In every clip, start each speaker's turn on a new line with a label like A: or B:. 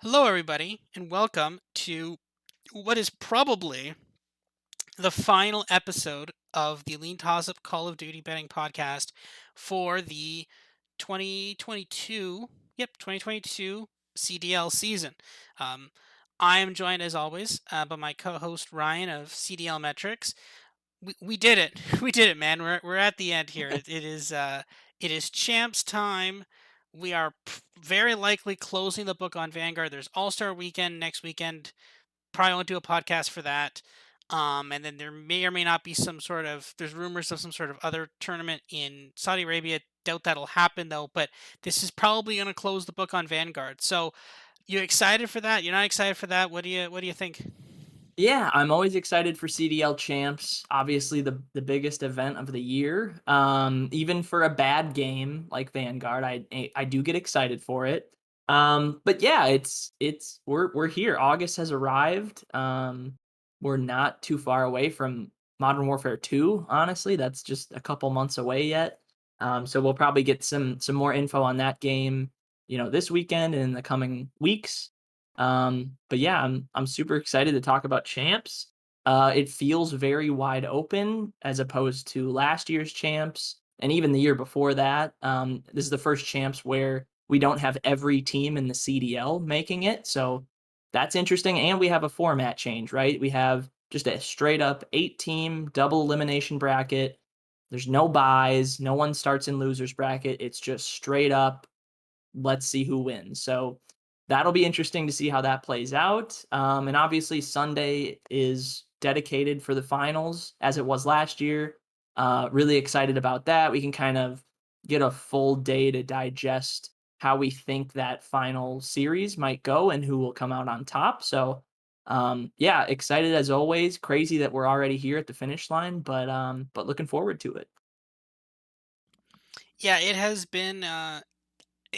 A: Hello, everybody, and welcome to what is probably the final episode of the LeanTossup Call of Duty betting podcast for the 2022, 2022 CDL season. Um, I am joined, as always, by my co-host Ryan of CDLMetrics. We did it. We did it, man. We're at the end here. It is champs time. We are very likely closing the book on Vanguard. There's All Star Weekend next weekend. Probably won't do a podcast for that. And then there may or may not be some sort of. There's rumors of some sort of other tournament in Saudi Arabia. Doubt that'll happen though. But this is probably going to close the book on Vanguard. So you excited for that? You're not excited for that? What do you think?
B: Yeah, I'm always excited for CDL Champs. Obviously, the biggest event of the year. Even for a bad game like Vanguard, I do get excited for it. But yeah, it's we're here. August has arrived. We're not too far away from Modern Warfare 2. Honestly, that's just a couple months away yet. So we'll probably get some more info on that game, this weekend and in the coming weeks. But yeah, I'm super excited to talk about champs. It feels very wide open as opposed to last year's champs and even the year before that. This is the first champs where we don't have every team in the CDL making it, so that's interesting. And we have a format change, right? We have just a straight up 8-team double elimination bracket. There's no buys, no one starts in losers bracket. It's just straight up let's see who wins. So that'll be interesting to see how that plays out. And obviously, Sunday is dedicated for the finals as it was last year. Really excited about that. We can kind of get a full day to digest how we think that final series might go and who will come out on top. So, yeah, excited as always. Crazy that we're already here at the finish line, but looking forward to it.
A: Yeah, it has been.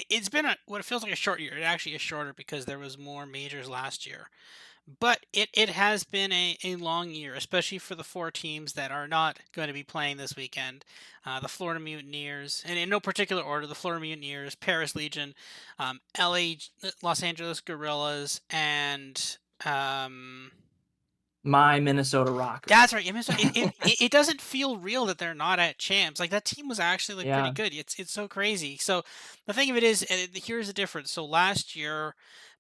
A: It's been what it feels like a short year. It actually is shorter because there was more majors last year. But it has been a long year, especially for the four teams that are not going to be playing this weekend. The Florida Mutineers, and in no particular order, the Florida Mutineers, Paris Legion, LA, Los Angeles Guerrillas, and
B: My Minnesota
A: that's
B: Rockers.
A: right. It doesn't feel real that they're not at champs. Like that team was actually like pretty
B: Yeah.
A: good. It's so crazy. So the thing of it is, here's the difference. So last year,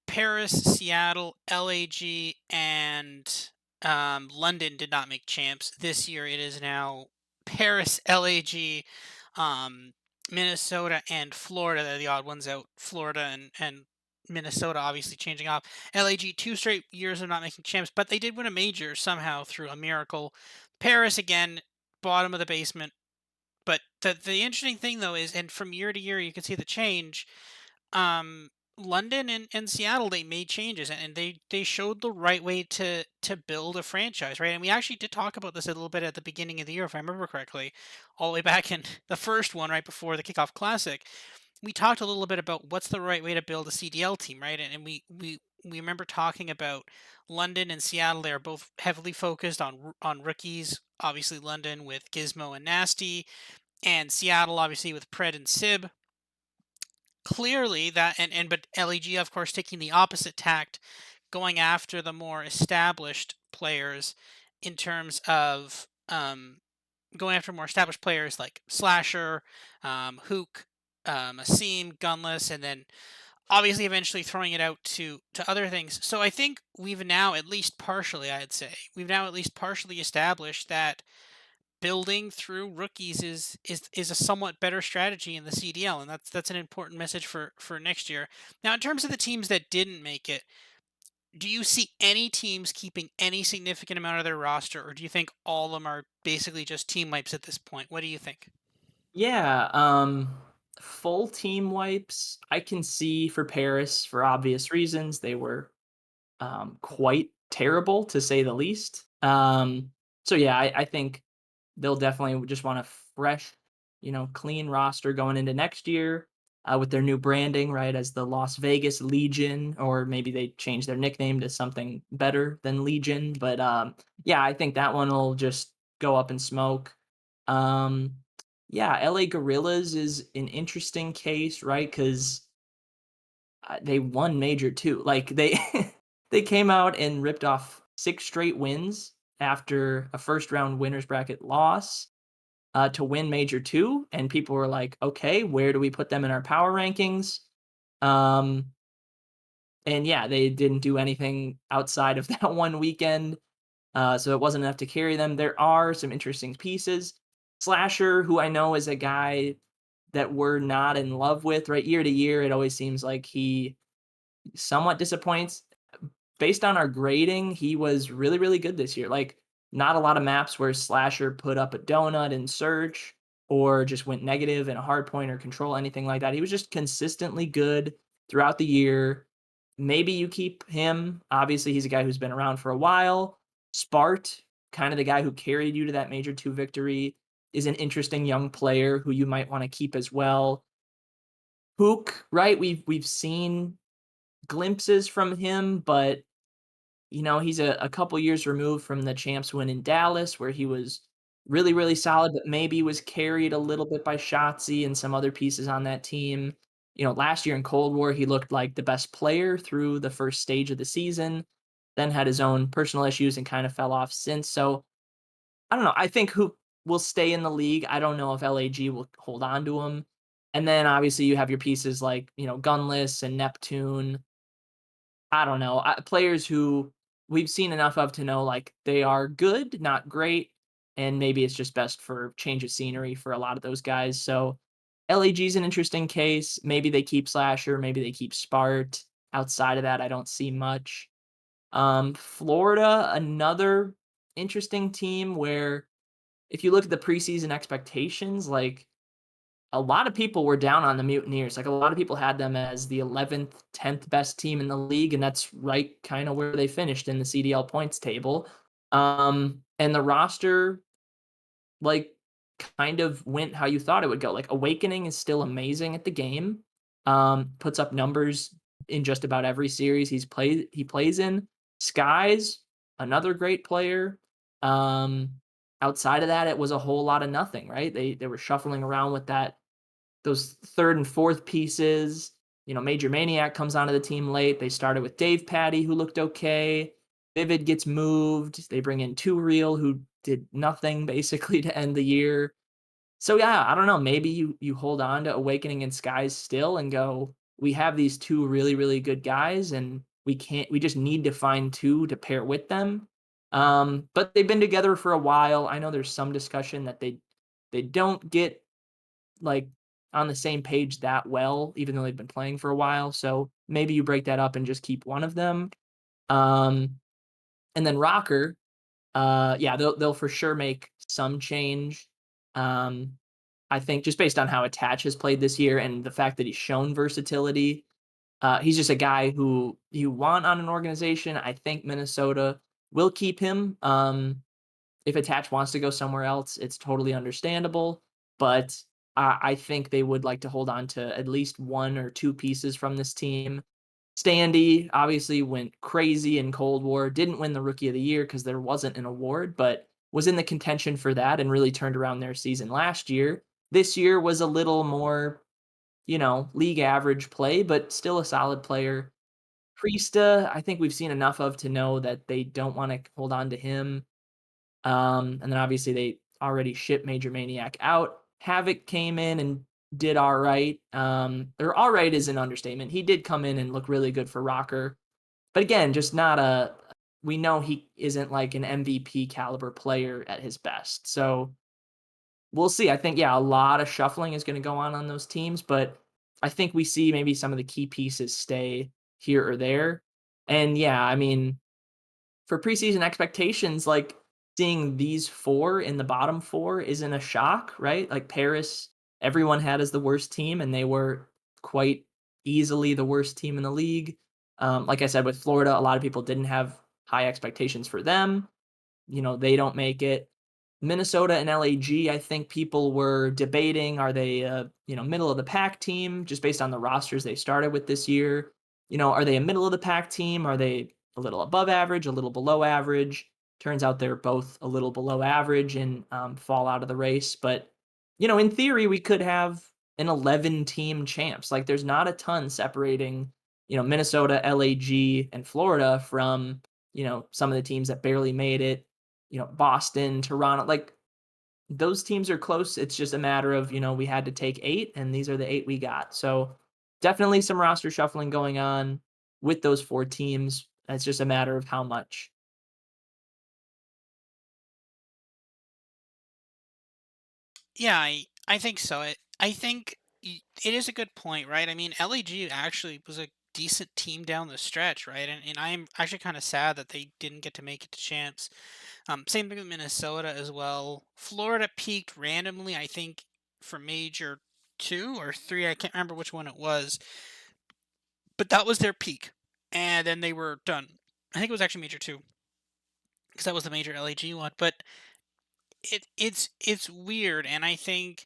A: Paris, Seattle, LAG, and London did not make champs. This year, it is now Paris, LAG, um, Minnesota, and Florida. They're the odd ones out. Florida and Minnesota obviously changing off. LAG 2 straight years of not making champs, but they did win a major somehow through a miracle. Paris again, bottom of the basement. But the interesting thing though is, and from year to year you can see the change. Um, London and Seattle they made changes and they showed the right way to build a franchise, right? And we actually did talk about this a little bit at the beginning of the year, if I remember correctly, all the way back in the first one right before the kickoff classic. We talked a little bit about what's the right way to build a CDL team, right? And we remember talking about London and Seattle. They are both heavily focused on rookies. Obviously, London with Gizmo and Nasty, and Seattle obviously with Pred and Sib. Clearly, that and but LEG of course taking the opposite tact, going after the more established players in terms of going after more established players like Slasher, Hook, Asim, Gunless, and then obviously eventually throwing it out to other things. So I think we've now at least partially, I'd say, we've now at least partially established that building through rookies is a somewhat better strategy in the CDL, and that's an important message for next year. Now, in terms of the teams that didn't make it, do you see any teams keeping any significant amount of their roster, or do you think all of them are basically just team wipes at this point? What do you think?
B: Yeah, full team wipes, I can see for Paris for obvious reasons. They were quite terrible to say the least. So yeah, I think they'll definitely just want a fresh, clean roster going into next year with their new branding, right? As the Las Vegas Legion, or maybe they change their nickname to something better than Legion. But yeah, I think that one will just go up in smoke. Um, yeah, LA Gorillas is an interesting case, right? Because They won Major 2. Like, they they came out and ripped off 6 straight wins after a first round winners bracket loss, to win Major 2, and people were like, "Okay, where do we put them in our power rankings?" Um, and yeah, they didn't do anything outside of that one weekend, so it wasn't enough to carry them. There are some interesting pieces. Slasher, who I know is a guy that we're not in love with, right? Year to year, it always seems like he somewhat disappoints. Based on our grading, he was really, really good this year. Like, not a lot of maps where Slasher put up a donut in search or just went negative in a hard point or control, anything like that. He was just consistently good throughout the year. Maybe you keep him. Obviously, he's a guy who's been around for a while. Spart, kind of the guy who carried you to that Major 2 victory, is an interesting young player who you might want to keep as well. Hook, right? We've seen glimpses from him, but he's a couple years removed from the champs win in Dallas, where he was really, really solid, but maybe was carried a little bit by Shotzi and some other pieces on that team. Last year in Cold War, he looked like the best player through the first stage of the season, then had his own personal issues and kind of fell off since. So I don't know. I think Hoop will stay in the league. I don't know if LAG will hold on to him. And then obviously you have your pieces like, Gunless and Neptune. I don't know, players who we've seen enough of to know, like, they are good, not great, and maybe it's just best for change of scenery for a lot of those guys. So LAG is an interesting case. Maybe they keep Slasher, maybe they keep Spart. Outside of that, I don't see much. Florida, another interesting team where if you look at the preseason expectations, like, a lot of people were down on the Mutineers. Like, a lot of people had them as the 11th, 10th best team in the league, and that's right kind of where they finished in the CDL points table. And the roster, like, kind of went how you thought it would go. Like, Awakening is still amazing at the game. Puts up numbers in just about every series he plays in. Skies, another great player. Um, Outside of that, it was a whole lot of nothing, right? They were shuffling around with those third and fourth pieces. Major Maniac comes onto the team late. They started with Dave Patty, who looked okay. Vivid gets moved. They bring in Two Real, who did nothing basically to end the year. So yeah, I don't know. Maybe you hold on to Awakening and Skies still and go, we have these two really, really good guys, and we just need to find two to pair with them. But they've been together for a while. I know there's some discussion that they don't get like on the same page that well, even though they've been playing for a while. So maybe you break that up and just keep one of them. Um, and then Rocker, yeah, they'll for sure make some change. Um, I think just based on how Attach has played this year and the fact that he's shown versatility, he's just a guy who you want on an organization. I think Minnesota will keep him. If Attach wants to go somewhere else, it's totally understandable, but I think they would like to hold on to at least one or two pieces from this team. Standy obviously went crazy in Cold War, didn't win the Rookie of the Year because there wasn't an award, but was in the contention for that and really turned around their season last year. This year was a little more, league average play, but still a solid player. Priesta, I think we've seen enough of to know that they don't want to hold on to him. And then obviously they already shipped Major Maniac out. Havoc came in and did all right. Or all right is an understatement. He did come in and look really good for Rocker. But again, just not a we know he isn't like an MVP caliber player at his best. So we'll see. I think, yeah, a lot of shuffling is going to go on those teams, but I think we see maybe some of the key pieces stay here or there. And yeah, I mean, for preseason expectations, like seeing these four in the bottom four isn't a shock, right? Like Paris, everyone had as the worst team, and they were quite easily the worst team in the league. Like I said, with Florida, a lot of people didn't have high expectations for them. They don't make it. Minnesota and LAG, I think people were debating, are they a, middle of the pack team just based on the rosters they started with this year? Are they a middle of the pack team? Are they a little above average, a little below average? Turns out they're both a little below average and fall out of the race. But, in theory, we could have an 11 team champs. Like, there's not a ton separating Minnesota, LAG, and Florida from, some of the teams that barely made it, Boston, Toronto, like those teams are close. It's just a matter of, we had to take 8 and these are the 8 we got. So definitely some roster shuffling going on with those 4 teams. It's just a matter of how much.
A: Yeah, I think so. I think it is a good point, right? I mean, LAG actually was a decent team down the stretch, right? And I'm actually kind of sad that they didn't get to make it to champs. Same thing with Minnesota as well. Florida peaked randomly, I think, for major 2 or 3. I can't remember which one it was, but that was their peak, and then they were done. I think it was actually major 2 because that was the major LAG one. But it's weird, and I think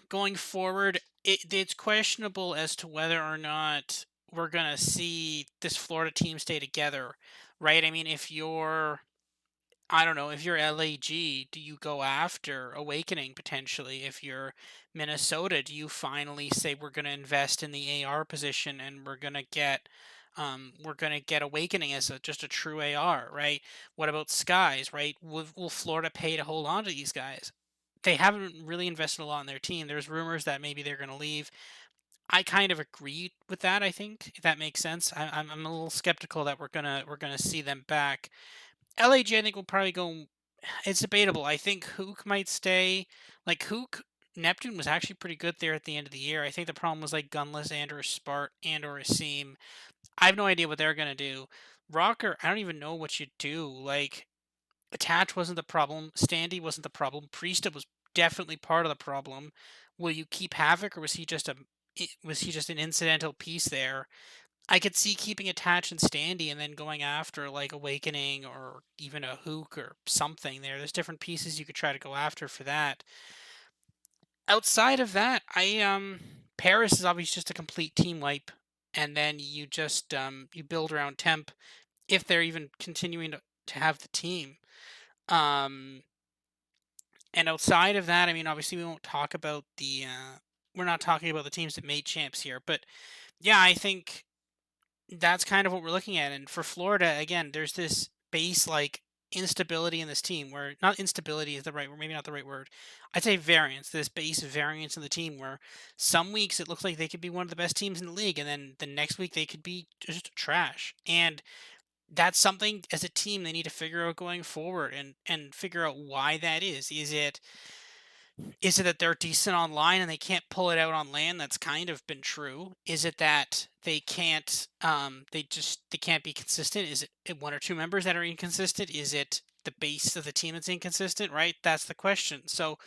A: going forward, it's questionable as to whether or not we're gonna see this Florida team stay together, right? I mean, if you're, I don't know, if you're LAG, do you go after Awakening potentially? If you're Minnesota, do you finally say we're gonna invest in the AR position and we're gonna get Awakening as just a true AR, right? What about Skies, right? Will Florida pay to hold on to these guys? They haven't really invested a lot in their team. There's rumors that maybe they're going to leave. I kind of agree with that. I think if that makes sense. I'm a little skeptical that we're gonna see them back. LAG, I think will probably go. It's debatable. I think Hook might stay. Like Hook, Neptune was actually pretty good there at the end of the year. I think the problem was like Gunless and or Spart and or Seam. I have no idea what they're gonna do. Rocker, I don't even know what you do. Like Attach wasn't the problem. Standy wasn't the problem. Priesta was definitely part of the problem. Will you keep Havoc, or was he just an incidental piece there? I could see keeping Attach and Standy and then going after like Awakening or even a Hook or something there. There's different pieces you could try to go after for that. Outside of that, I Paris is obviously just a complete team wipe, and then you build around Temp if they're even continuing to have the team. Um, And outside of that, I mean, obviously, we won't talk about we're not talking about the teams that made champs here, but yeah, I think that's kind of what we're looking at. And for Florida, again, there's this base like instability in this team where not instability is the right word, maybe not the right word. I'd say variance, this base variance in the team where some weeks it looks like they could be one of the best teams in the league, and then the next week they could be just trash. And that's something as a team they need to figure out going forward and figure out why that is. Is it that they're decent online and they can't pull it out on land? That's kind of been true. Is it that they can't be consistent? Is it one or two members that are inconsistent? Is it the base of the team that's inconsistent? Right? That's the question. So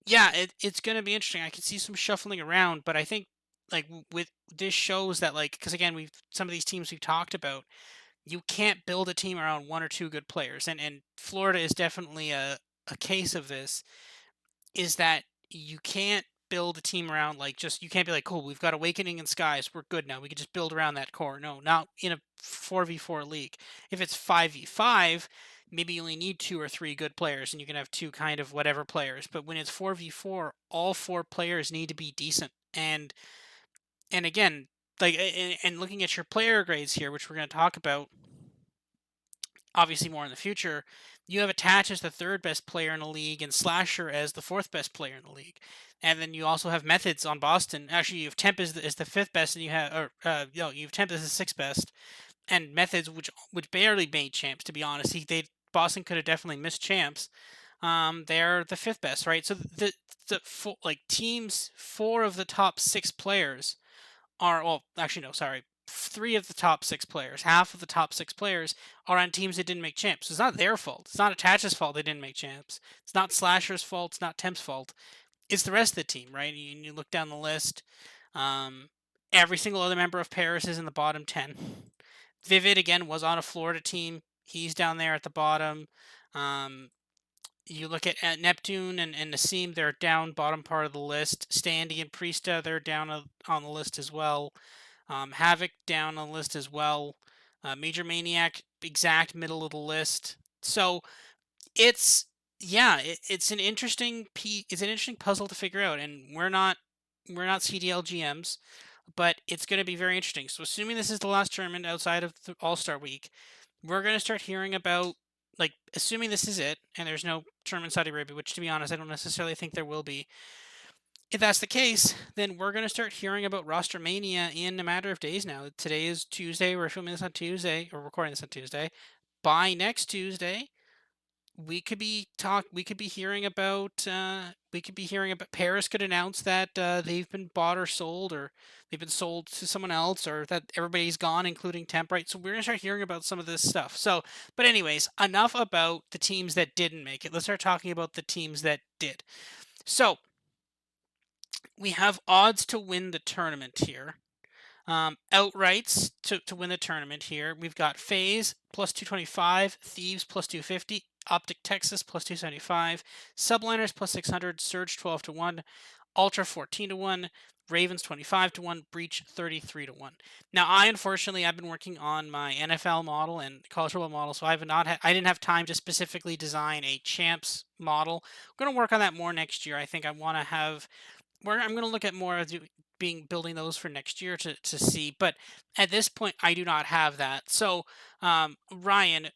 A: yeah, it's going to be interesting. I can see some shuffling around, but I think like with this shows that like because again we've some of these teams we've talked about, you can't build a team around one or two good players, and Florida is definitely a case of this, is that you can't build a team around like just you can't be like, cool, we've got Awakening and Skies, we're good now, we can just build around that core. No, not in a 4v4 league. If it's 5v5, maybe you only need 2 or 3 good players and you can have 2 kind of whatever players. But when it's 4v4, all 4 players need to be decent. And again, like and looking at your player grades here, which we're going to talk about obviously more in the future, you have Attach as the third best player in the league and Slasher as the fourth best player in the league. And then you also have Methods on Boston. Actually, you have Temp as the fifth best, and you have you have Temp as the sixth best, and Methods, which barely made champs. To be honest, Boston could have definitely missed champs. They're the fifth best, right? So the like teams, 4 of the top 6 players are, well, actually no, sorry, 3 of the top 6 players, half of the top 6 players are on teams that didn't make champs. So it's not their fault. It's not Attach's fault they didn't make champs. It's not Slasher's fault. It's not Temp's fault. It's the rest of the team, right? You look down the list. Um, every single other member of Paris is in the bottom 10. Vivid again was on a Florida team. He's down there at the bottom. Um, you look at Neptune and Nassim, they're down bottom part of the list. Standy and Priesta, they're down on the list as well. Havoc down on the list as well. Major Maniac, exact middle of the list. So it's yeah, it's an interesting it's an interesting puzzle to figure out, and we're not CDL GMs. but it's going to be very interesting. So, assuming this is the last tournament outside of the All Star Week, we're going to start hearing about, like, assuming this is it, and there's no tournament in Saudi Arabia, which to be honest, I don't necessarily think there will be. If that's the case, then we're going to start hearing about roster mania in a matter of days now. Today is Tuesday. We're filming this on Tuesday, or recording this on Tuesday. By next Tuesday, we could be hearing about Paris could announce that they've been bought or sold, or they've been sold to someone else, or that everybody's gone, including Temp, right? So we're gonna start hearing about some of this stuff. So, but anyways, enough about the teams that didn't make it. Let's start talking about the teams that did. So we have odds to win the tournament here. Outrights to win the tournament here. We've got FaZe plus 225, Thieves plus 250, Optic Texas plus 275, Subliners plus 600, Surge 12 to 1, Ultra 14 to 1, Ravens 25 to 1, Breach 33 to 1. Now, I've been working on my NFL model and college football model, so I didn't have time to specifically design a champs model. I'm going to work on that more next year. I think I want to have where I'm going to look at more of being building those for next year to see. But at this point, I do not have that. So, Ryan,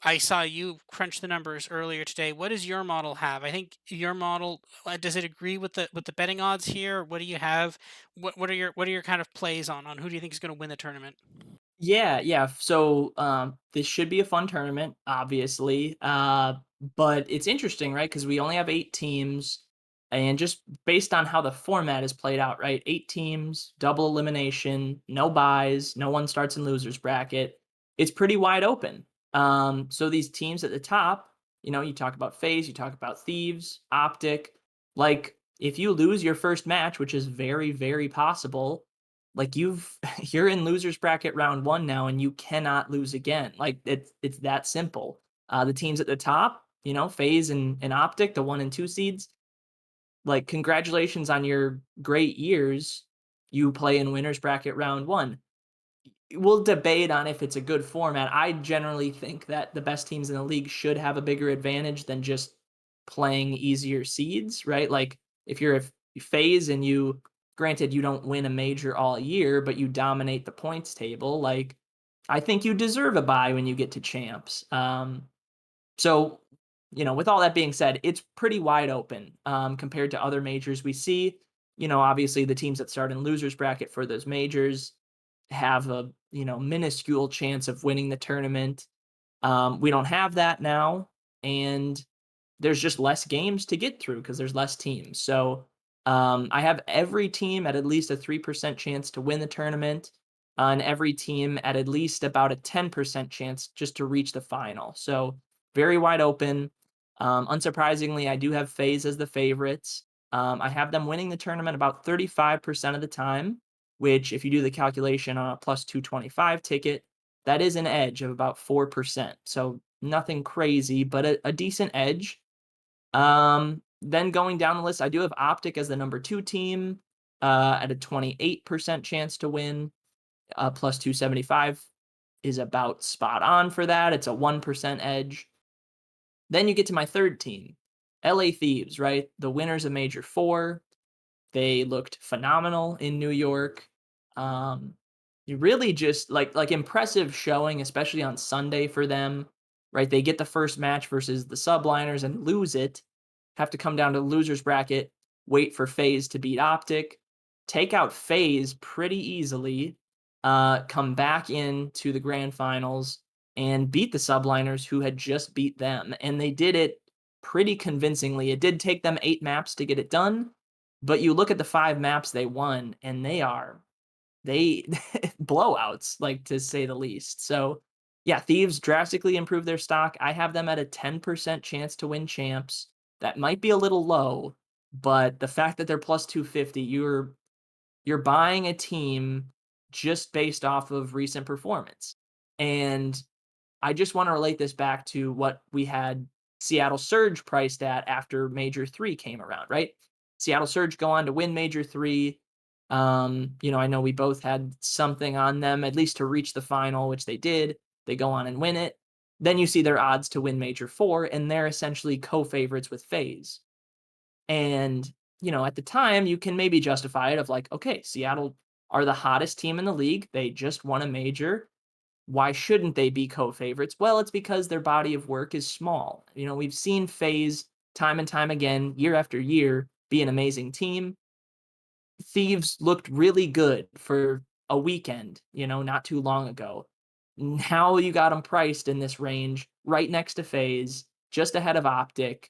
A: I saw you crunch the numbers earlier today. What does your model have? I think your model does it agree with the betting odds here? What do you have? What are your kind of plays on who do you think is going to win the tournament?
B: Yeah, yeah. So this should be a fun tournament, obviously. But it's interesting, right? Because we only have 8 teams, and just based on how the format is played out, right? 8 teams, double elimination, no buys, no one starts in losers bracket. It's pretty wide open. So these teams at the top, you talk about FaZe, you talk about Thieves, Optic. Like, if you lose your first match, which is very, very possible, like you're in losers bracket round 1 now, and you cannot lose again. Like, it's that simple. The teams at the top, FaZe and Optic, the 1 and 2 seeds, like, congratulations on your great years. You play in winners bracket round 1. We'll debate on if it's a good format. I generally think that the best teams in the league should have a bigger advantage than just playing easier seeds, right? Like, if you're a phase and granted, you don't win a major all year, but you dominate the points table, like, I think you deserve a bye when you get to champs. So, with all that being said, it's pretty wide open compared to other majors we see. Obviously the teams that start in losers bracket for those majors have a minuscule chance of winning the tournament. We don't have that now, and there's just less games to get through because there's less teams. So I have every team at least a 3% chance to win the tournament, and every team at least about a 10% chance just to reach the final. So very wide open. Unsurprisingly, I do have FaZe as the favorites. I have them winning the tournament about 35% of the time, which, if you do the calculation on a plus 225 ticket, that is an edge of about 4%. So nothing crazy, but a decent edge. Then going down the list, I do have Optic as the number 2 team at a 28% chance to win. Plus 275 is about spot on for that. It's a 1% edge. Then you get to my third team, LA Thieves, right? The winners of Major 4. They looked phenomenal in New York. You really just like impressive showing, especially on Sunday for them, right? They get the first match versus the Subliners and lose it. Have to come down to the losers bracket, wait for FaZe to beat Optic, take out FaZe pretty easily, come back into the grand finals and beat the Subliners, who had just beat them. And they did it pretty convincingly. It did take them 8 maps to get it done, but you look at the 5 maps they won, and they blowouts, like, to say the least. So yeah, Thieves drastically improved their stock. I have them at a 10% chance to win champs. That might be a little low, but the fact that they're plus 250, you're buying a team just based off of recent performance. And I just want to relate this back to what we had Seattle Surge priced at after Major 3 came around, right? Seattle Surge go on to win Major 3. I know we both had something on them, at least to reach the final, which they did. They go on and win it. Then you see their odds to win Major 4, and they're essentially co-favorites with FaZe. And, at the time, you can maybe justify it of like, okay, Seattle are the hottest team in the league. They just won a major. Why shouldn't they be co-favorites? Well, it's because their body of work is small. We've seen FaZe time and time again, year after year, be an amazing team. Thieves looked really good for a weekend, not too long ago. Now you got them priced in this range, right next to FaZe, just ahead of Optic.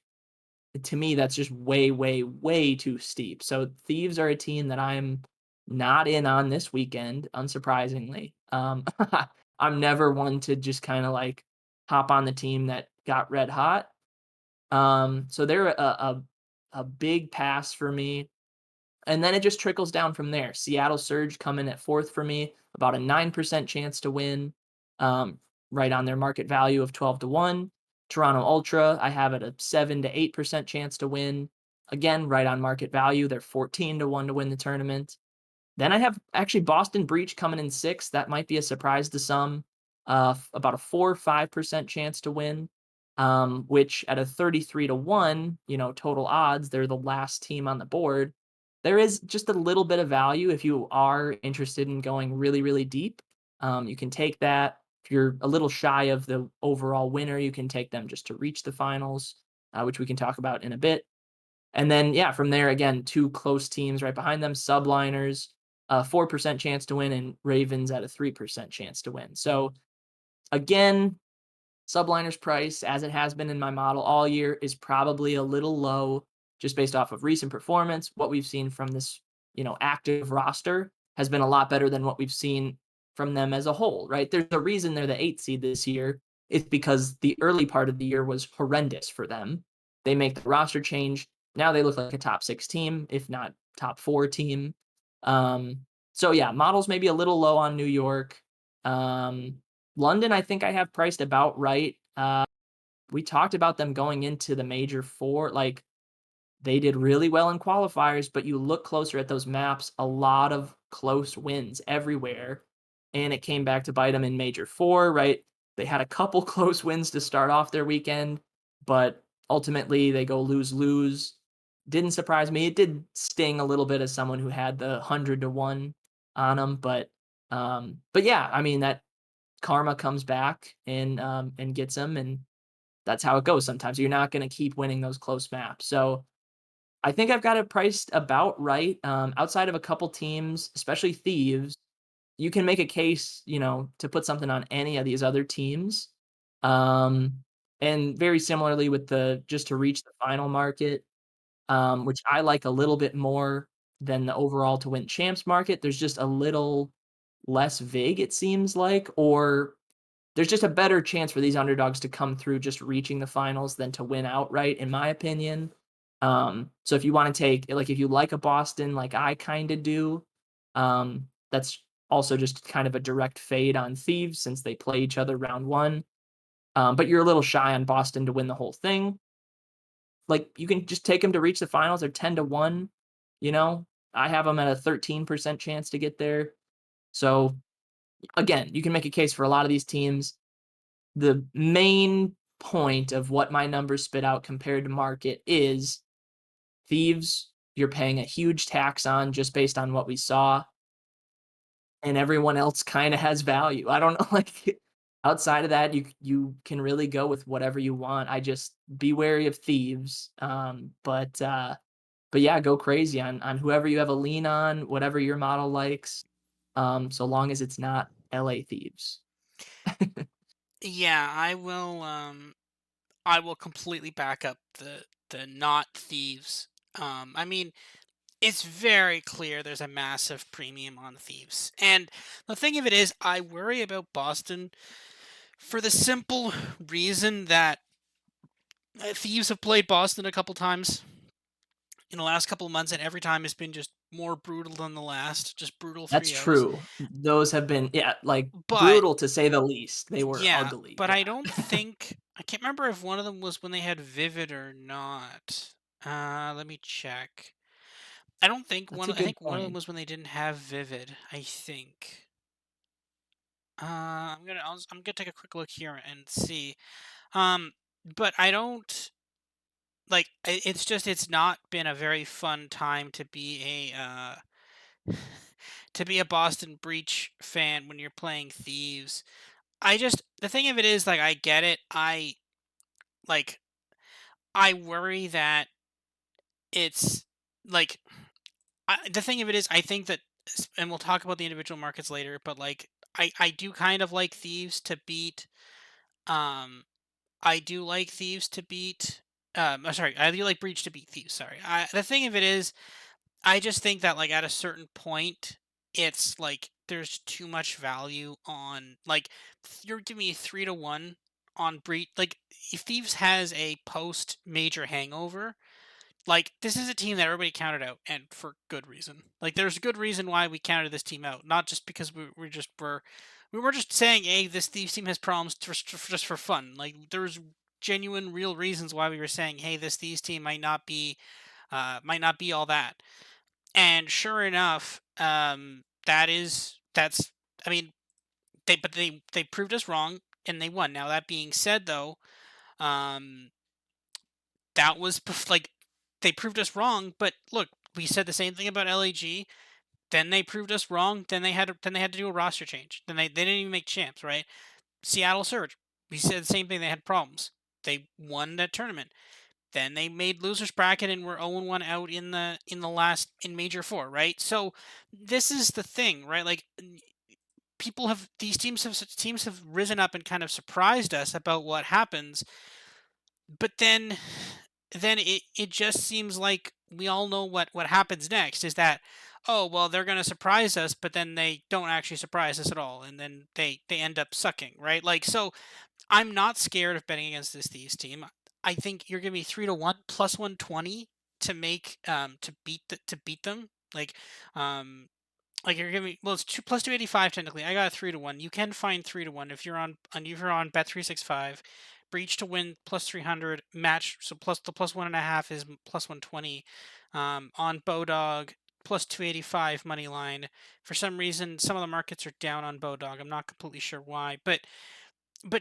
B: To me, that's just way, way, way too steep. So Thieves are a team that I'm not in on this weekend, unsurprisingly. I'm never one to just kind of like hop on the team that got red hot. So they're a big pass for me. And then it just trickles down from there. Seattle Surge come in at fourth for me, about a 9% chance to win, um, right on their market value of 12 to 1. Toronto Ultra, I have it a 7 to 8% chance to win. Again, right on market value. They're 14 to 1 to win the tournament. Then I have actually Boston Breach coming in sixth. That might be a surprise to some. About a 4 or 5% chance to win, which at a 33 to 1, total odds, they're the last team on the board. There is just a little bit of value if you are interested in going really, really deep. You can take that. If you're a little shy of the overall winner, you can take them just to reach the finals, which we can talk about in a bit. And then, yeah, from there, again, two close teams right behind them, Subliners, a 4% chance to win, and Ravens at a 3% chance to win. So, again, Subliners price, as it has been in my model all year, is probably a little low just based off of recent performance. What we've seen from this, active roster has been a lot better than what we've seen from them as a whole, right? There's a reason they're the 8th seed this year. It's because the early part of the year was horrendous for them. They make the roster change. Now they look like a top 6 team, if not top 4 team. So yeah, models maybe a little low on New York. London, I think I have priced about right. We talked about them going into the major four. Like, they did really well in qualifiers, but you look closer at those maps, a lot of close wins everywhere. And it came back to bite them in major four, right? They had a couple close wins to start off their weekend, but ultimately they go lose lose. Didn't surprise me. It did sting a little bit as someone who had the 100 to 1 on them, but yeah, I mean, that karma comes back and gets them, and that's how it goes sometimes. You're not gonna keep winning those close maps. So, I think I've got it priced about right, outside of a couple teams, especially Thieves. You can make a case, to put something on any of these other teams. Um, and very similarly with the just to reach the final market, which I like a little bit more than the overall to win champs market. There's just a little less vig, it seems like, or there's just a better chance for these underdogs to come through just reaching the finals than to win outright, in my opinion. So if you want to take, like, if you like a Boston, like I kind of do, that's also just kind of a direct fade on Thieves since they play each other round one. But you're a little shy on Boston to win the whole thing. Like, you can just take them to reach the finals. They're 10 to 1. You know, I have them at a 13% chance to get there. So again, you can make a case for a lot of these teams. The main point of what my numbers spit out compared to market is Thieves, you're paying a huge tax on just based on what we saw, and everyone else kind of has value. I don't know, like, outside of that, you can really go with whatever you want. I just be wary of Thieves. But yeah, go crazy on whoever you have a lean on, whatever your model likes. So long as it's not LA Thieves.
A: Yeah, I will completely back up the not Thieves. I mean, it's very clear there's a massive premium on Thieves. And the thing of it is, I worry about Boston for the simple reason that Thieves have played Boston a couple times in the last couple of months, and every time has been just more brutal than the last, just brutal
B: That's
A: 3-0s.
B: true. Those have been, yeah, like,
A: But
B: brutal to say the least. They were
A: yeah,
B: ugly,
A: but
B: yeah.
A: I don't think I can't remember if one of them was when they had Vivid or not. Let me check.
B: That's a
A: I
B: good
A: think one of them
B: point.
A: was when they didn't have Vivid, I think. I'm gonna take a quick look here and see. Um, but I don't it's just it's not been a very fun time to be to be a Boston Breach fan when you're playing Thieves. The thing of it is, like, I get it. Like I worry that it's like the thing of it is, I think that, and we'll talk about the individual markets later, but like I do kind of like Thieves to beat. Um, I do like Thieves to beat. Sorry, I do like Breach to beat Thieves. Sorry. The thing of it is, I just think that like at a certain point, it's like there's too much value on like you're giving me 3-1 on Breach. Like if Thieves has a post major hangover, like this is a team that everybody counted out, and for good reason. Like there's a good reason why we counted this team out, not just because we were just saying, hey, this Thieves team has problems just for fun. Like there's genuine, real reasons why we were saying, hey, this Thieves team might not be all that. And sure enough, that's I mean they proved us wrong and they won. Now that being said, though, um, that was like they proved us wrong. But look, we said the same thing about LAG. Then they proved us wrong. Then they had to do a roster change. They didn't even make champs, right? Seattle Surge. We said the same thing. They had problems. They won that tournament. Then they made losers bracket and were 0-1 out in the last in major four, right? So this is the thing, right? Like people have these teams have risen up and kind of surprised us about what happens, but then it just seems like we all know what happens next is that, oh well, they're going to surprise us, but then they don't actually surprise us at all, and then they end up sucking, right? Like so I'm not scared of betting against this Thieves team. I think you're giving me 3-1 plus 120 to make to beat them. Like you're giving me, well, it's two plus 285 technically. I got a 3-1. You can find 3-1 if you're on Bet365. Breach to win plus 300 match, so plus the plus 1.5 is plus 120. On Bodog plus 285 money line. For some reason, some of the markets are down on Bodog. I'm not completely sure why, but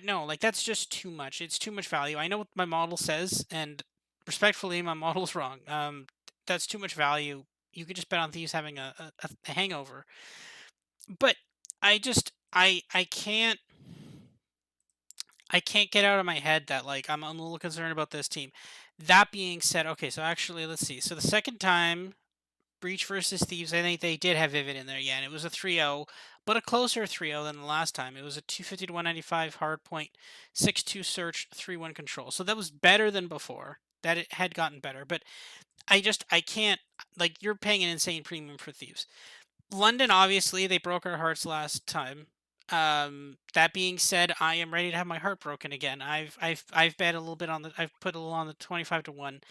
A: no, like that's just too much. It's too much value. I know what my model says, and respectfully, my model's wrong. That's too much value. You could just bet on Thieves having a hangover. But I can't get out of my head that like I'm a little concerned about this team. That being said, okay, so actually let's see. So the second time Breach versus Thieves, I think they did have Vivid in there, yeah, and it was a 3-0, but a closer 3-0 than the last time. It was a 250 to 195 hard point, 6-2 search, 3-1 control. So that was better than before. That it had gotten better, but I can't, like, you're paying an insane premium for Thieves. London, obviously, they broke our hearts last time. That being said, I am ready to have my heart broken again. I've bet a little bit on the I've put a little on the 25-1.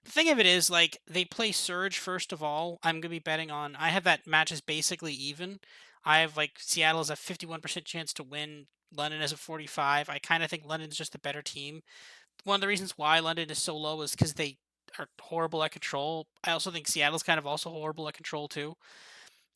A: The thing of it is, like, they play Surge first of all. I'm gonna be betting on. I have that match is basically even. I have like Seattle has a 51% chance to win. London has a 45. I kind of think London's just a better team. One of the reasons why London is so low is because they are horrible at control. I also think Seattle's kind of also horrible at control too.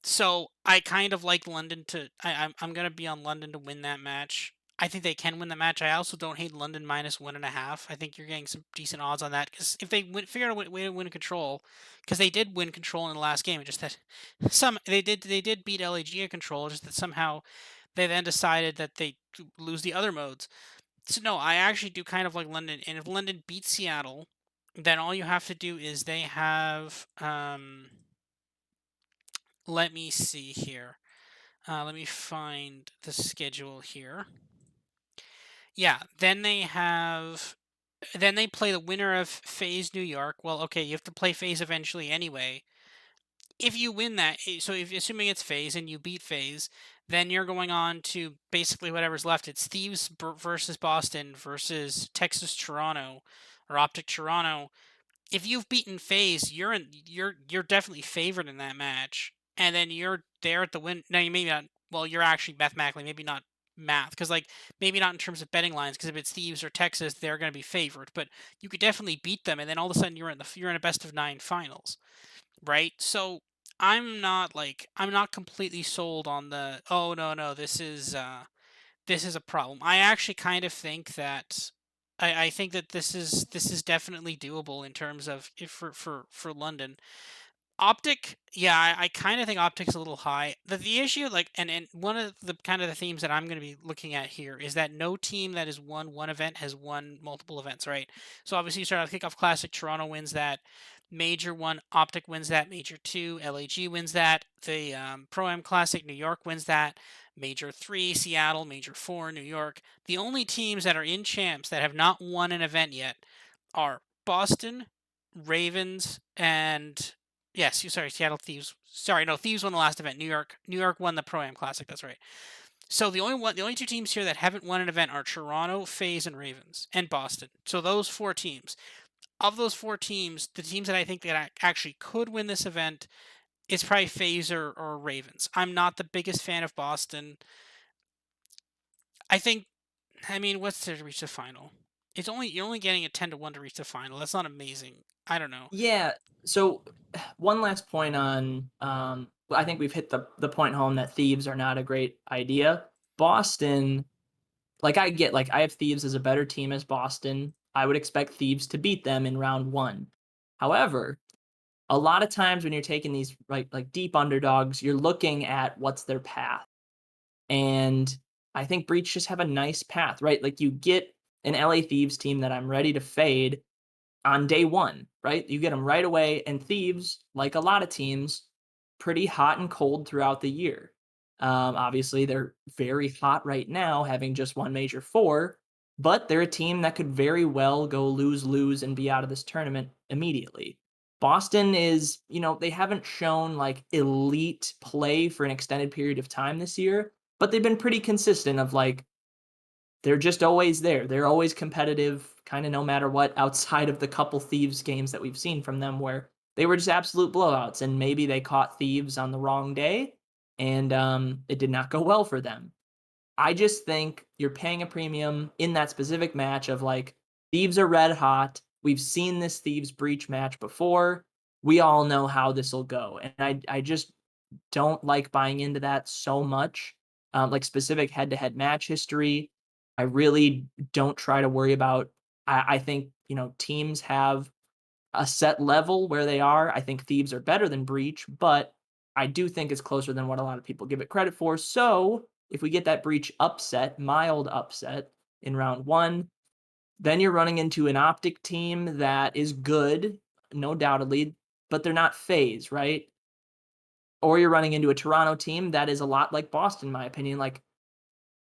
A: So I kind of like London to. I'm gonna be on London to win that match. I think they can win the match. I also don't hate London minus 1.5. I think you're getting some decent odds on that because if they figure out a way to win control, because they did win control in the last game, it just that they did beat LAG at control, just that somehow they then decided that they lose the other modes. So no, I actually do kind of like London, and if London beats Seattle, then all you have to do is they have let me see here. Let me find the schedule here. Yeah, then they play the winner of Phase New York. Well, okay, you have to play Phase eventually anyway. If you win that, so if assuming it's Phase and you beat Phase, then you're going on to basically whatever's left. It's Thieves versus Boston versus Texas Toronto or Optic Toronto. If you've beaten FaZe, you're definitely favored in that match, and then you're there at the win. Now you maybe not. Well, you're actually mathematically maybe not math because like maybe not in terms of betting lines because if it's Thieves or Texas, they're going to be favored. But you could definitely beat them, and then all of a sudden you're in a best of 9 finals, right? So I'm not completely sold on the oh no this is a problem. I actually kind of think that I think that this is definitely doable in terms of if for London. Optic, yeah, I kind of think Optic's a little high. The issue, like, and one of the kind of the themes that I'm going to be looking at here is that no team that has won one event has won multiple events, right? So obviously, you start out Kickoff Classic, Toronto wins that. Major one, Optic wins that. Major two, LAG wins that. The Pro Am Classic, New York wins that. Major three, Seattle. Major four, New York. The only teams that are in champs that have not won an event yet are Boston, Ravens, and yes, you sorry, Seattle Thieves. Sorry, no, Thieves won the last event. New York won the Pro Am Classic. That's right. So the only two teams here that haven't won an event are Toronto, FaZe, and Ravens, and Boston. So those four teams. Of those four teams, the teams that I think that actually could win this event is probably FaZe or Ravens. I'm not the biggest fan of Boston. I think. I mean, what's to reach the final? You're only getting a 10-1 to reach the final. That's not amazing. I don't know.
B: Yeah. So one last point on I think we've hit the point home that Thieves are not a great idea. Boston, like I get like I have Thieves as a better team as Boston. I would expect Thieves to beat them in round 1. However, a lot of times when you're taking these like deep underdogs, you're looking at what's their path. And I think Breach just have a nice path, right? Like you get an LA Thieves team that I'm ready to fade on day 1, right? You get them right away, and Thieves, like a lot of teams, pretty hot and cold throughout the year. Obviously, they're very hot right now, having just won Major 4, but they're a team that could very well go lose-lose and be out of this tournament immediately. Boston is, they haven't shown like elite play for an extended period of time this year, but they've been pretty consistent of like they're just always there. They're always competitive, kind of no matter what, outside of the couple Thieves games that we've seen from them where they were just absolute blowouts and maybe they caught Thieves on the wrong day and it did not go well for them. I just think you're paying a premium in that specific match of like Thieves are red hot. We've seen this Thieves Breach match before. We all know how this will go. And I just don't like buying into that so much. Like specific head to head match history. I really don't try to worry about. I think, teams have a set level where they are. I think Thieves are better than Breach, but I do think it's closer than what a lot of people give it credit for. So if we get that Breach upset, mild upset in round 1, then you're running into an Optic team that is good, no doubtedly, but they're not FaZe, right? Or you're running into a Toronto team that is a lot like Boston, in my opinion. Like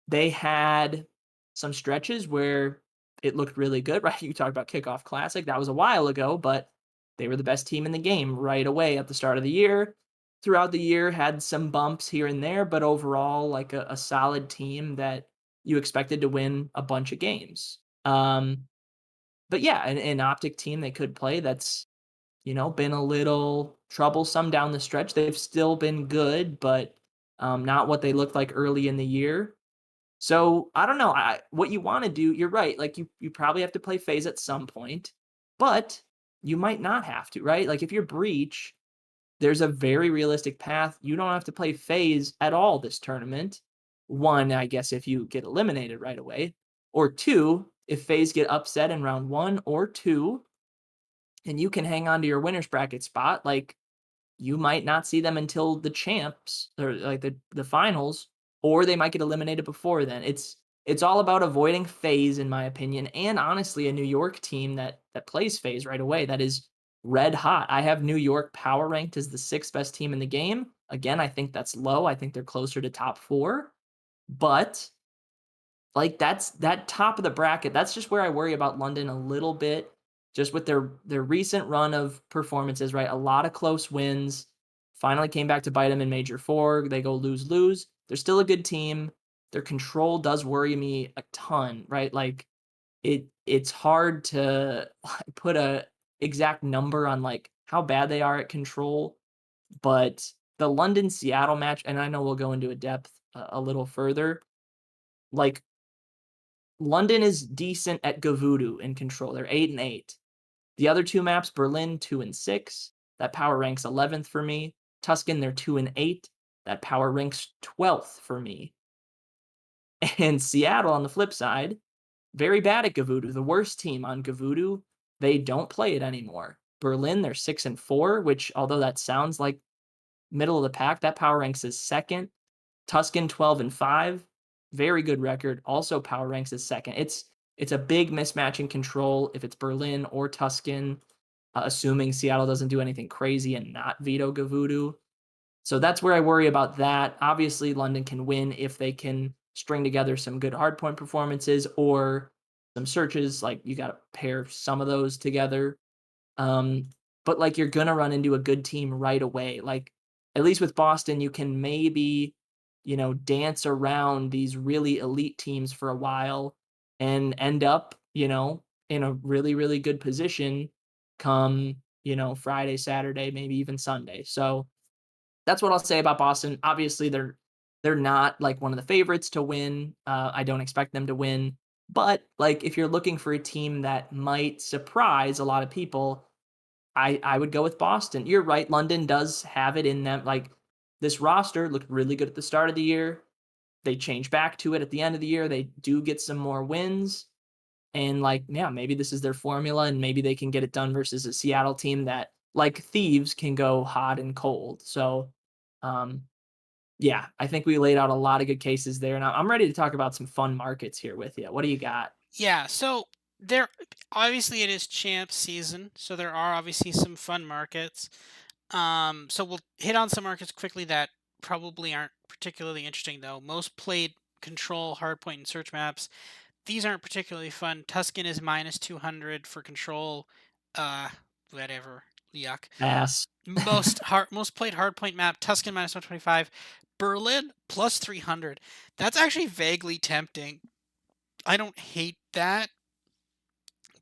B: they had some stretches where it looked really good, right? You talked about Kickoff Classic. That was a while ago, but they were the best team in the game right away at the start of the year. Throughout the year, had some bumps here and there, but overall, like a solid team that you expected to win a bunch of games. But yeah, an Optic team they could play that's been a little troublesome down the stretch. They've still been good, but not what they looked like early in the year. So I don't know. What you want to do, you're right. Like you probably have to play phase at some point, but you might not have to, right? Like if you're breach, there's a very realistic path. You don't have to play phase at all this tournament. One, I guess, if you get eliminated right away, or two, if phase get upset in round 1 or 2, and you can hang on to your winners bracket spot, like you might not see them until the champs or like the finals, or they might get eliminated before then. It's all about avoiding phase, in my opinion, and honestly, a New York team that plays phase right away that is red hot. I have New York power ranked as the 6th best team in the game. Again, I think that's low. I think they're closer to top 4, but like that's that top of the bracket. That's just where I worry about London a little bit, just with their recent run of performances. Right, a lot of close wins. Finally came back to bite them in Major 4. They go lose. They're still a good team. Their control does worry me a ton. Right, like it's hard to put a exact number on like how bad they are at control, but the London Seattle match, and I know we'll go into a depth a little further. Like London is decent at Gavudu in control. They're 8-8. The other two maps, Berlin 2-6. That power ranks 11th for me. Tuscan, they're 2-8. That power ranks 12th for me. And Seattle on the flip side, very bad at Gavudu. The worst team on Gavudu. They don't play it anymore. Berlin, they're 6-4, which although that sounds like middle of the pack, that power ranks as second. Tuscan 12-5, very good record, also power ranks as second. It's a big mismatch in control if it's Berlin or Tuscan, assuming Seattle doesn't do anything crazy and not veto Gavudu. So that's where I worry about that. Obviously, London can win if they can string together some good hardpoint performances or some searches. Like you got to pair some of those together. Um, but like you're gonna run into a good team right away. Like at least with Boston, you can maybe, dance around these really elite teams for a while and end up, in a really, really good position come, Friday, Saturday, maybe even Sunday. So that's what I'll say about Boston. Obviously, they're not like one of the favorites to win. I don't expect them to win. But like if you're looking for a team that might surprise a lot of people, I would go with Boston. You're right. London does have it in them. Like this roster looked really good at the start of the year. They change back to it at the end of the year. They do get some more wins. And like, yeah, maybe this is their formula and maybe they can get it done versus a Seattle team that, like Thieves, can go hot and cold. So, um, yeah, I think we laid out a lot of good cases there. Now I'm ready to talk about some fun markets here with you. What do you got?
A: Yeah, so there obviously it is champ season, so there are obviously some fun markets. So we'll hit on some markets quickly that probably aren't particularly interesting though. Most played control, hardpoint, and search maps. These aren't particularly fun. Tuscan is minus 200 for control. Uh, whatever. Yuck.
B: Pass.
A: Most played hardpoint map. Tuscan minus 125. Berlin plus 300. That's actually vaguely tempting. I don't hate that,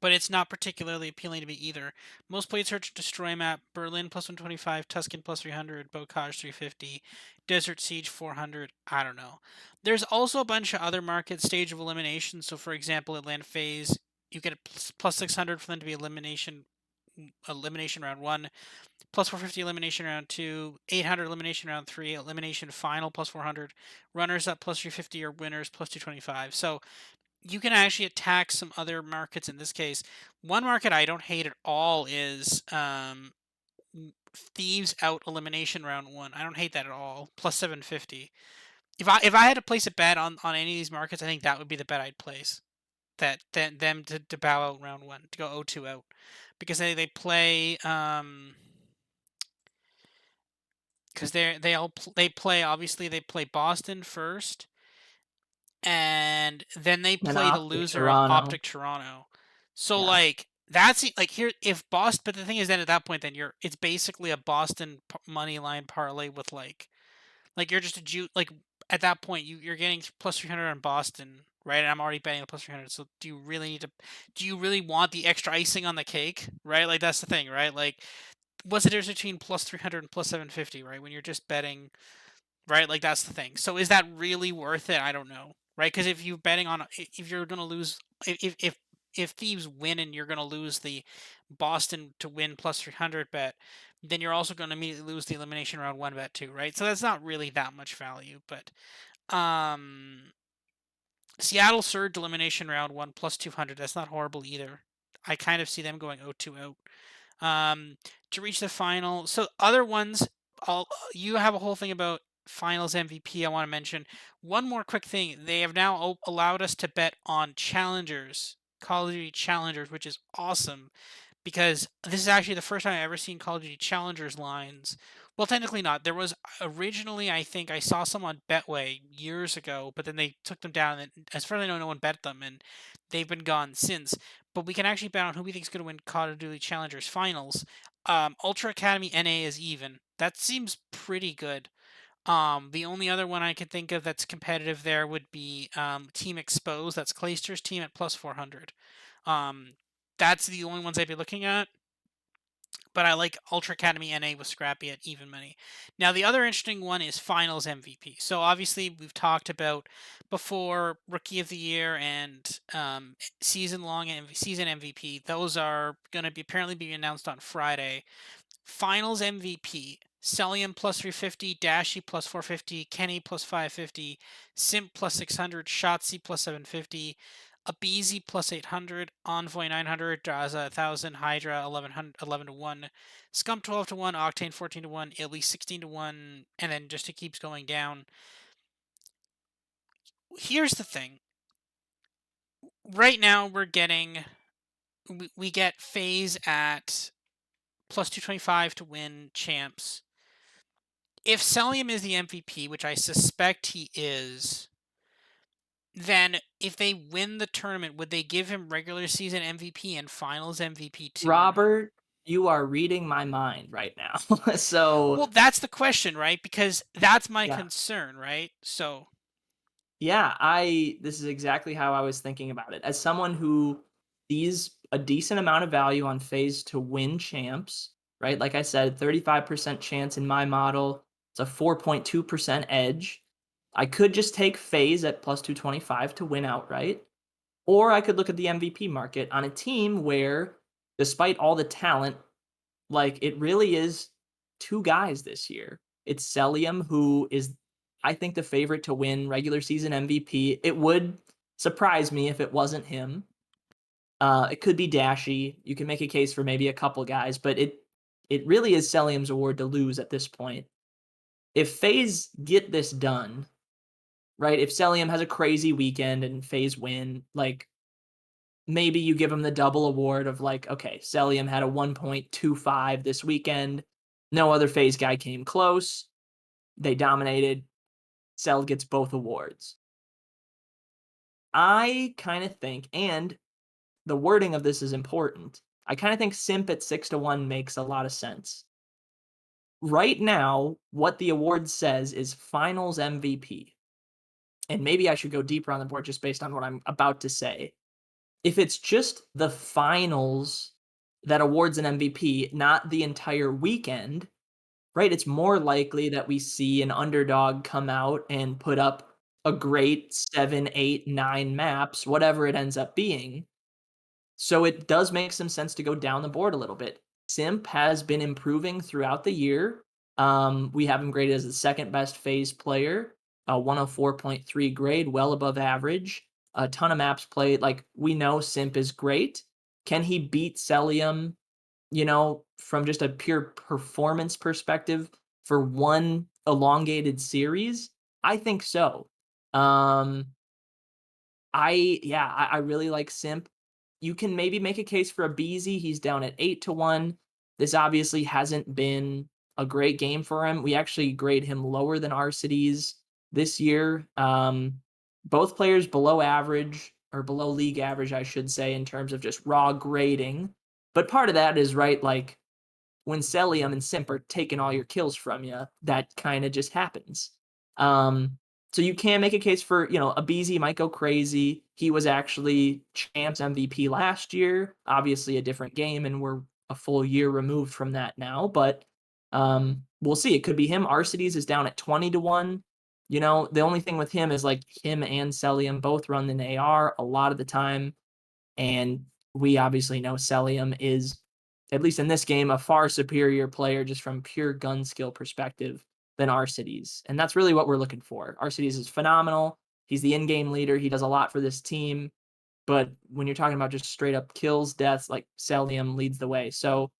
A: but it's not particularly appealing to me either. Most played search and destroy map: Berlin plus 125, Tuscan plus 300, Bocage 350, Desert Siege 400. I don't know. There's also a bunch of other markets, stage of elimination. So, for example, Atlanta Phase, you get a plus 600 for them to be elimination round one, plus 450 elimination round two, 800 elimination round three, elimination final plus 400, runners up plus 350 or winners plus 225. So you can actually attack some other markets in this case. One market I don't hate at all is Thieves out elimination round one. I don't hate that at all. Plus 750. If I had to place a bet on any of these markets, I think that would be the bet I'd place. That them to bow out round one, to go 0-2 out. Because they play because they play, obviously they play Boston first, and then they
B: And
A: play the
B: Optic
A: loser of
B: Toronto.
A: Optic Toronto. So
B: Yeah.
A: like that's like here if Boston, but the thing is then at that point then it's basically a Boston money line parlay with like you're just a like at that point you're getting plus 300 on Boston, right? And I'm already betting the plus 300. So do you really want the extra icing on the cake, right? Like that's the thing, right? Like what's the difference between plus 300 and plus 750, right? When you're just betting, right? Like that's the thing. So is that really worth it? I don't know, right? Because if you're betting on, if you're gonna lose, if Thieves win and you're gonna lose the Boston to win plus 300 bet, then you're also gonna immediately lose the elimination round one bet too, right? So that's not really that much value. But um, Seattle surge elimination round one plus 200. That's not horrible either. I kind of see them going 0-2 out to reach the final. So other ones, you have a whole thing about finals MVP. I want to mention one more quick thing. They have now allowed us to bet on challengers, Call of Duty challengers, which is awesome because this is actually the first time I've ever seen Call of Duty challengers lines. Well, technically not. There was originally, I think I saw some on Betway years ago, but then they took them down, and as far as I know, no one bet them, and they've been gone since. But we can actually bet on who we think is going to win Call of Duty Challengers finals. Ultra Academy NA is even. That seems pretty good. The only other one I could think of that's competitive there would be Team Expose. That's Clayster's team at plus 400. Um, that's the only ones I'd be looking at. But I like Ultra Academy NA with Scrappy at even money. Now, the other interesting one is Finals MVP. So, obviously, we've talked about before Rookie of the Year and season MVP. Those are going to be apparently be announced on Friday. Finals MVP: Celium plus 350, Dashy plus 450, Kenny plus 550, Simp plus 600, Shotzi plus 750. A Beezy plus 800, Envoy 900, Draza 1000, Hydra 1100, 11 to 1, Scump 12 to 1, Octane 14 to 1, Illy 16 to 1, and then just it keeps going down. Here's the thing. Right now we get FaZe at plus 225 to win champs. If Celium is the MVP, which I suspect he is, then if they win the tournament, would they give him regular season MVP and finals MVP too?
B: Robert, you are reading my mind right now. So,
A: Well, that's the question, right? Because that's my
B: yeah.
A: concern, right? So,
B: Yeah, I this is exactly how I was thinking about it. As someone who sees a decent amount of value on FaZe to win champs, right? Like I said, 35% chance in my model. It's a 4.2% edge. I could just take FaZe at plus 225 to win outright. Or I could look at the MVP market on a team where, despite all the talent, like, it really is 2 guys this year. It's Celium, who is, I think, the favorite to win regular season MVP. It would surprise me if it wasn't him. It could be Dashy. You can make a case for maybe a couple guys, but it really is Celium's award to lose at this point. If FaZe get this done, right? If Celium has a crazy weekend and FaZe win, like, maybe you give him the double award of like, okay, Celium had a 1.25 this weekend. No other FaZe guy came close. They dominated. Cell gets both awards. I kind of think, and the wording of this is important. I kind of think Simp at 6 to 1 makes a lot of sense. Right now, what the award says is finals MVP. And maybe I should go deeper on the board just based on what I'm about to say. If it's just the finals that awards an MVP, not the entire weekend, right? It's more likely that we see an underdog come out and put up a great 7, 8, 9 maps, whatever it ends up being. So it does make some sense to go down the board a little bit. Simp has been improving throughout the year. We have him graded as the second best FaZe player, a 104.3 grade, well above average. A ton of maps played. Like, we know Simp is great. Can he beat Celium, from just a pure performance perspective for one elongated series? I think so. Um, I really like Simp. You can maybe make a case for a Beezy. He's down at 8 to 1. This obviously hasn't been a great game for him. We actually grade him lower than our cities this year. Both players below average, or below league average, I should say, in terms of just raw grading. But part of that is, right, like, when Celium and Simp are taking all your kills from you, that kind of just happens. Um, so you can make a case for, a BZ might go crazy. He was actually Champs MVP last year, obviously a different game, and we're a full year removed from that now. But we'll see. It could be him. Arcides is down at 20 to 1. The only thing with him is, like, him and Celium both run an AR a lot of the time. And we obviously know Celium is, at least in this game, a far superior player just from pure gun skill perspective than Arcides. And that's really what we're looking for. Arcides is phenomenal. He's the in-game leader. He does a lot for this team. But when you're talking about just straight up kills, deaths, like, Celium leads the way. So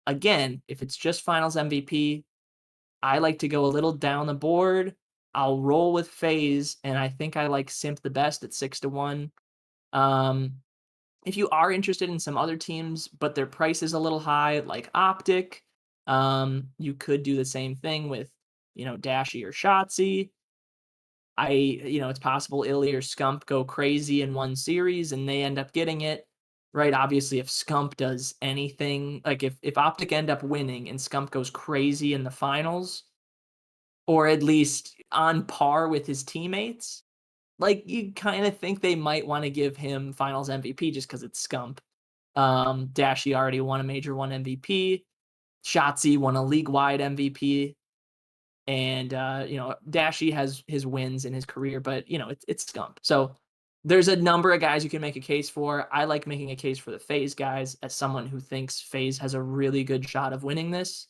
B: again, if it's just finals MVP, I like to go a little down the board. I'll roll with FaZe, and I think I like Simp the best at 6 to 1. Um, if you are interested in some other teams, but their price is a little high, like Optic, you could do the same thing with, Dashy or Shotzi. It's possible Illy or Scump go crazy in one series and they end up getting it, right? Obviously, if Scump does anything, like, if Optic end up winning and Scump goes crazy in the finals, or at least on par with his teammates, like, you kind of think they might want to give him finals MVP just because it's Scump. Dashy already won a Major 1 MVP. Shotzi won a league-wide MVP. And, Dashy has his wins in his career, but, it's Scump. So there's a number of guys you can make a case for. I like making a case for the FaZe guys as someone who thinks FaZe has a really good shot of winning this.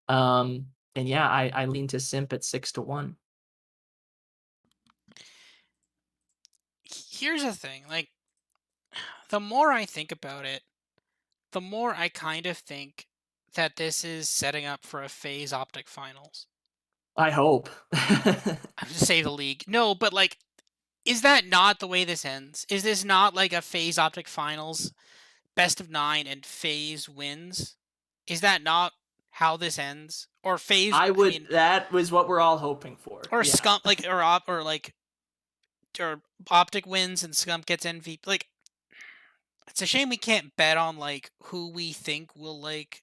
B: And yeah, I lean to Simp at 6 to 1.
A: here's the thing, like, the more I think about it, the more I kind of think that this is setting up for a phase Optic finals.
B: I hope.
A: I'm to say the league. No, but like, is that not the way this ends? Is this not like a phase Optic finals, best of nine, and phase wins? Is that not how this ends? Or phase?
B: I
A: I
B: would
A: mean,
B: that was what we're all hoping for.
A: or
B: Yeah.
A: scum like or like or Optic wins and Scump gets MVP. Like, it's a shame we can't bet on like who we think will like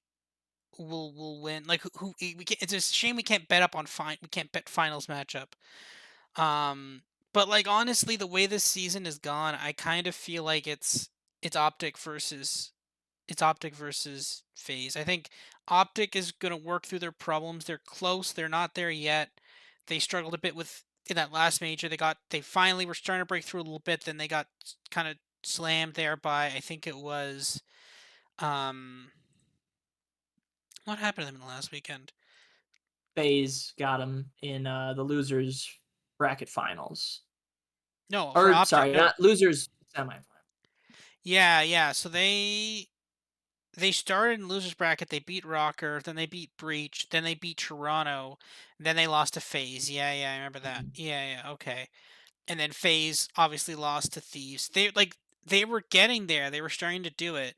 A: will win. Like who we can't, it's a shame we can't bet up on we can't bet finals matchup. Um, but like honestly, the way this season is gone, I kind of feel like it's Optic versus FaZe. I think Optic is going to work through their problems. They're close. They're not there yet. They struggled a bit with in that last major. They finally were starting to break through a little bit. Then they got kind of slammed there by I think it was um what happened to them in the last weekend?
B: FaZe got him in the losers bracket finals.
A: No, for
B: Or
A: Optic,
B: sorry,
A: no.
B: not losers semifinal.
A: Yeah, yeah. So they started in losers bracket. They beat Rocker, then they beat Breach, then they beat Toronto, then they lost to FaZe. Yeah, yeah, I remember that.
B: Mhm.
A: Yeah, yeah, okay. And then FaZe obviously lost to Thieves. They were getting there. They were starting to do it.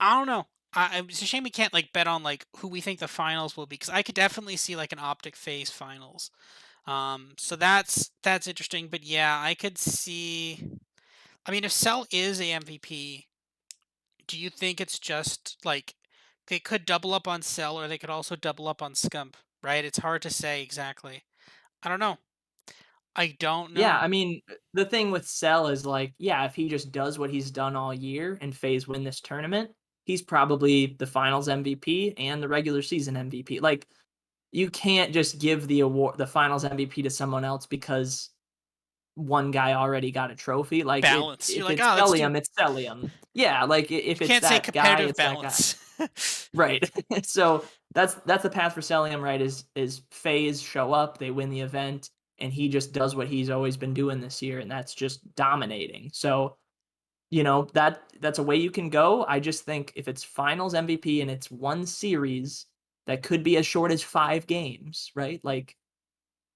A: I don't know. It's a shame we can't like bet on like who we think the finals will be because I could definitely see like an Optic FaZe finals. So that's interesting. But yeah, I could see. I mean, if Cell is a MVP, do you think it's just like they could double up on Cell or they could also double up on Scump, right? It's hard to say exactly. I don't know. I don't
B: Yeah,
A: know.
B: I mean, the thing with Cell is like, yeah, if he just does what he's done all year and FaZe win this tournament, he's probably the finals MVP and the regular season MVP. Like, you can't just give the finals MVP to someone else because one guy already got a trophy. Like
A: Balance. You're
B: if
A: like,
B: it's
A: oh, let's do.
B: Cellium, it's Cellium. Yeah, like
A: You
B: if it's
A: can't say
B: that guy,
A: competitive
B: it's that guy.
A: balance.
B: Right. So that's the path for Cellium, right? Is FaZe show up, they win the event, and he just does what he's always been doing this year, and that's just dominating. So, that's a way you can go. I just think if it's finals MVP and it's one series that could be as short as 5 games, right? Like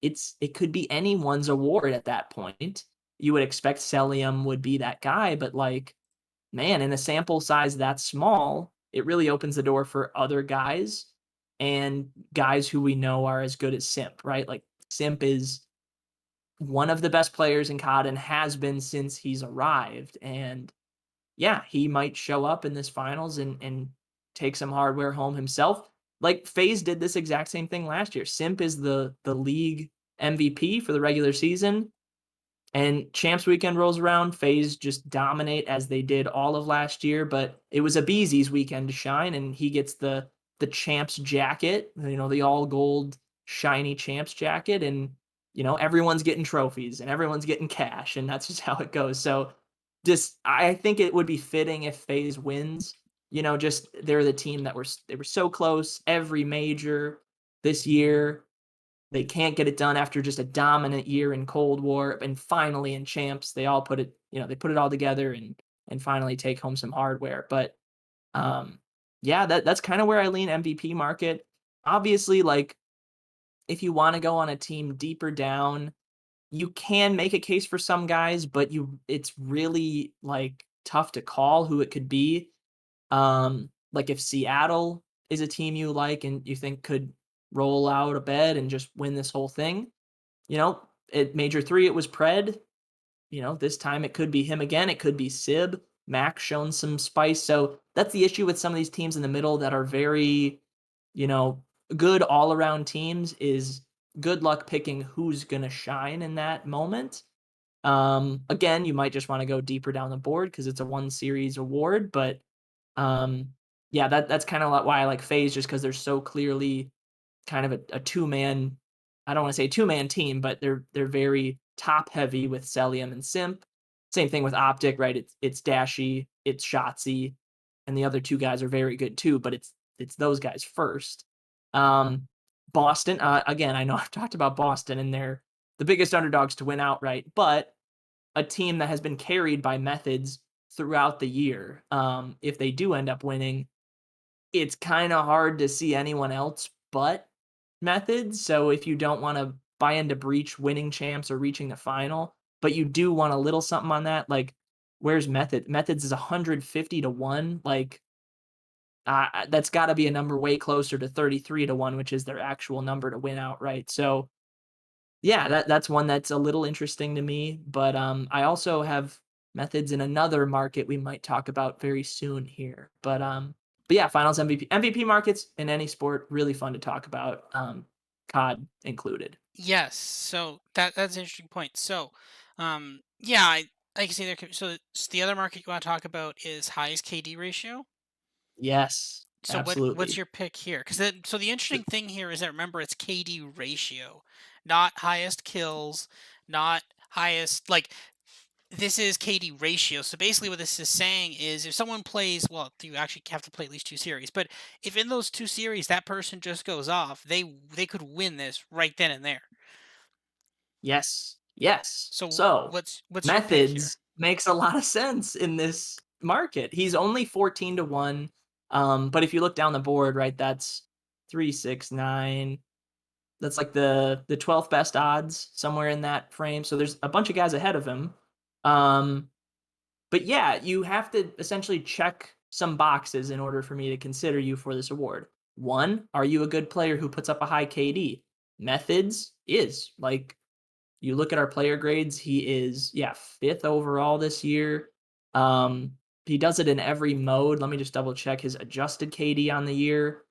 B: it could be anyone's award at that point. You would expect Celium would be that guy, but like, man, in a sample size that small, it really opens the door for other guys and guys who we know are as good as Simp, right? Like Simp is one of the best players in COD and has been since he's arrived. And yeah, he might show up in this finals and take some hardware home himself. Like FaZe did this exact same thing last year. Simp is the league MVP for the regular season. And Champs Weekend rolls around, FaZe just dominate as they did all of last year, but it was a Beezy's weekend to shine, and he gets the Champs jacket, the all gold shiny Champs jacket, and everyone's getting trophies and everyone's getting cash, and that's just how it goes. So just I think it would be fitting if FaZe wins. Just they're the team they were so close every major this year. They can't get it done after just a dominant year in Cold War, and finally in Champs, they all they put it all together and finally take home some hardware. But yeah, that's kind of where I lean MVP market. Obviously, like if you want to go on a team deeper down, you can make a case for some guys, but it's really like tough to call who it could be. Like if Seattle is a team you like and you think could roll out a bed and just win this whole thing, at Major 3, it was Pred. This time it could be him again. It could be Sib. Mac shown some spice. So that's the issue with some of these teams in the middle that are very, you know, good all around teams is good luck picking who's going to shine in that moment. Again, you might just want to go deeper down the board because it's a one series award, but yeah, that's kind of why I like FaZe just because they're so clearly kind of a two-man. I don't want to say two-man team, but they're very top heavy with Celium and Simp. Same thing with Optic, right? It's Dashy, it's Shotzi, and the other two guys are very good too, but it's those guys first. Um, Boston, again, I know I've talked about Boston and they're the biggest underdogs to win outright, but a team that has been carried by methods throughout the year. If they do end up winning, it's kind of hard to see anyone else but methods. So if you don't want to buy into breach winning champs or reaching the final, but you do want a little something on that, like where's method? Methods is 150 to 1. Like that's got to be a number way closer to 33 to 1, which is their actual number to win outright. So yeah, that's one that's a little interesting to me, but, I also have methods in another market we might talk about very soon here, but yeah, finals MVP markets in any sport, really fun to talk about, COD included.
A: Yes, so that's an interesting point. So, yeah, I can see there. So, the other market you want to talk about is highest KD ratio.
B: Yes,
A: So what's
B: absolutely.
A: your pick here? Because so the interesting thing here is that, remember, it's KD ratio, not highest kills, not highest, like, this is KD ratio. So basically, what this is saying is, if someone plays, well, you actually have to play at least 2 series. But if in those 2 series that person just goes off, they could win this right then and there.
B: Yes, yes.
A: So
B: So,
A: what's your pick here?
B: methods makes a lot of sense in this market. He's only 14 to 1, but if you look down the board, right, that's 3, 6, 9. That's like the 12th best odds, somewhere in that frame. So there's a bunch of guys ahead of him. Um, but yeah, you have to essentially check some boxes in order for me to consider you for this award. One, are you a good player who puts up a high KD? Methods is like you look at our player grades, he is, yeah, fifth overall this year. Um, he does it in every mode. Let me just double check his adjusted KD on the year.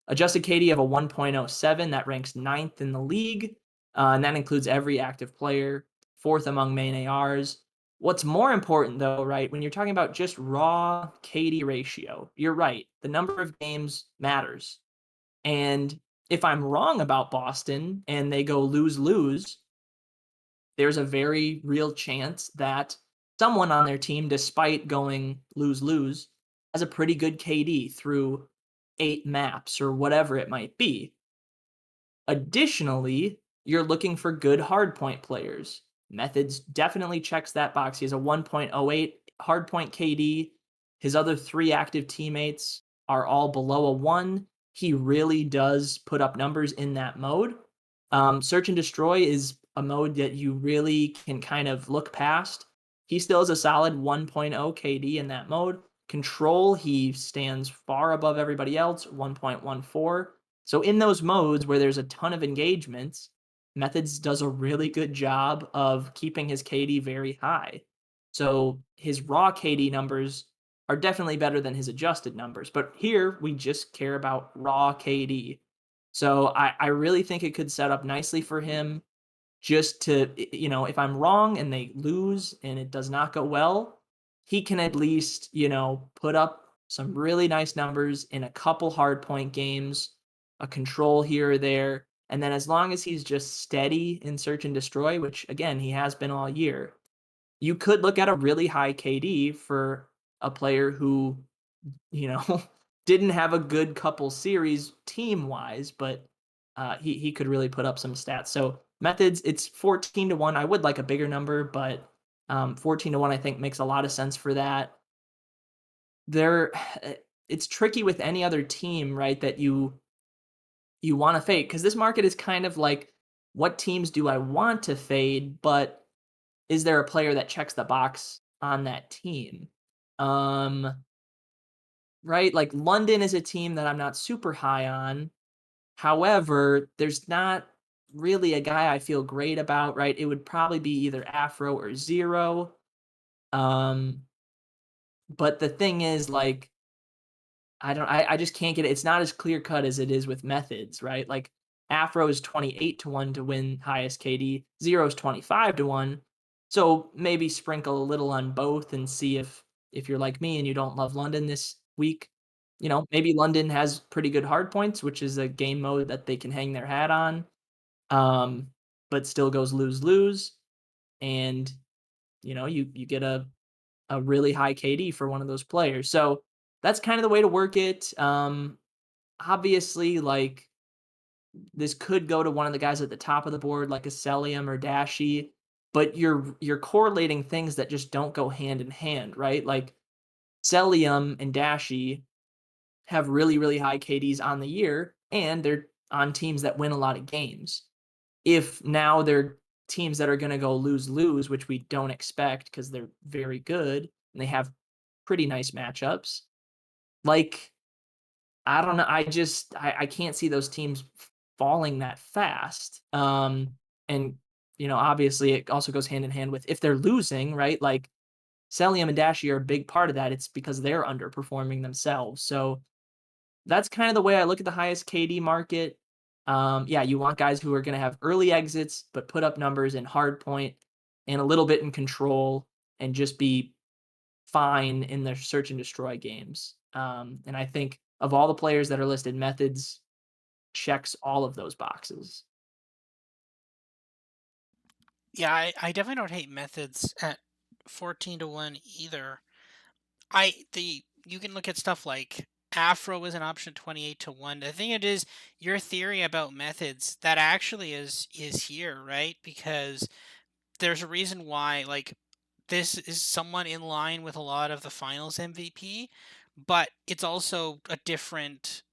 B: Adjusted KD of a 1.07, that ranks ninth in the league, and that includes every active player, fourth among main ARs. What's more important, though, right, when you're talking about just raw KD ratio, you're right. The number of games matters. And if I'm wrong about Boston and they go lose lose, there's a very real chance that someone on their team, despite going lose lose, has a pretty good KD through 8 maps or whatever it might be. Additionally, you're looking for good hardpoint players. Methods definitely checks that box. He has a 1.08 hardpoint KD. His other three active teammates are all below a 1. He really does put up numbers in that mode. Search and Destroy is a mode that you really can kind of look past. He still has a solid 1.0 KD in that mode. Control, he stands far above everybody else, 1.14. So in those modes where there's a ton of engagements, Methods does a really good job of keeping his KD very high. So his raw KD numbers are definitely better than his adjusted numbers. But here we just care about raw KD. So I really think it could set up nicely for him just to, if I'm wrong and they lose and it does not go well, he can at least, put up some really nice numbers in a couple hard point games, a control here or there. And then as long as he's just steady in search and destroy, which again, he has been all year, you could look at a really high KD for a player who, you know, didn't have a good couple series team wise, but he could really put up some stats. So methods, it's 14 to 1. I would like a bigger number, but 14 to 1 I think makes a lot of sense for that. There it's tricky with any other team, right, that you want to fade because this market is kind of like what teams do I want to fade, but is there a player that checks the box on that team? Um right? Like London is a team that I'm not super high on. However, there's not really a guy I feel great about, right? It would probably be either Afro or Zero. Um, but the thing is, like, I just can't get it. It's not as clear cut as it is with methods, right? Like Afro is 28 to 1 to win highest KD, Zero is 25 to 1. So maybe sprinkle a little on both and see if you're like me and you don't love London this week, maybe London has pretty good hard points, which is a game mode that they can hang their hat on. Um, but still goes lose lose. And you get a really high KD for one of those players. So that's kind of the way to work it. Obviously, like this could go to one of the guys at the top of the board, like a Celium or Dashy. but you're correlating things that just don't go hand in hand, right? Like Celium and Dashi have really, really high KDs on the year, and they're on teams that win a lot of games. If now they're teams that are going to go lose lose, which we don't expect because they're very good and they have pretty nice matchups. Like I don't know, I can't see those teams falling that fast. And obviously it also goes hand in hand with if they're losing, right? Like Celium and Dashi are a big part of that. It's because they're underperforming themselves. So that's kind of the way I look at the highest KD market. Yeah, you want guys who are going to have early exits, but put up numbers in hard point and a little bit in control and just be fine in their search and destroy games. And I think of all the players that are listed, Methods checks all of those boxes.
A: Yeah, I definitely don't hate methods at 14 to 1 either. You can look at stuff like Afro is an option at 28 to 1. The thing it is, your theory about methods that actually is here, right? Because there's a reason why like this is somewhat in line with a lot of the finals MVP, but it's also a different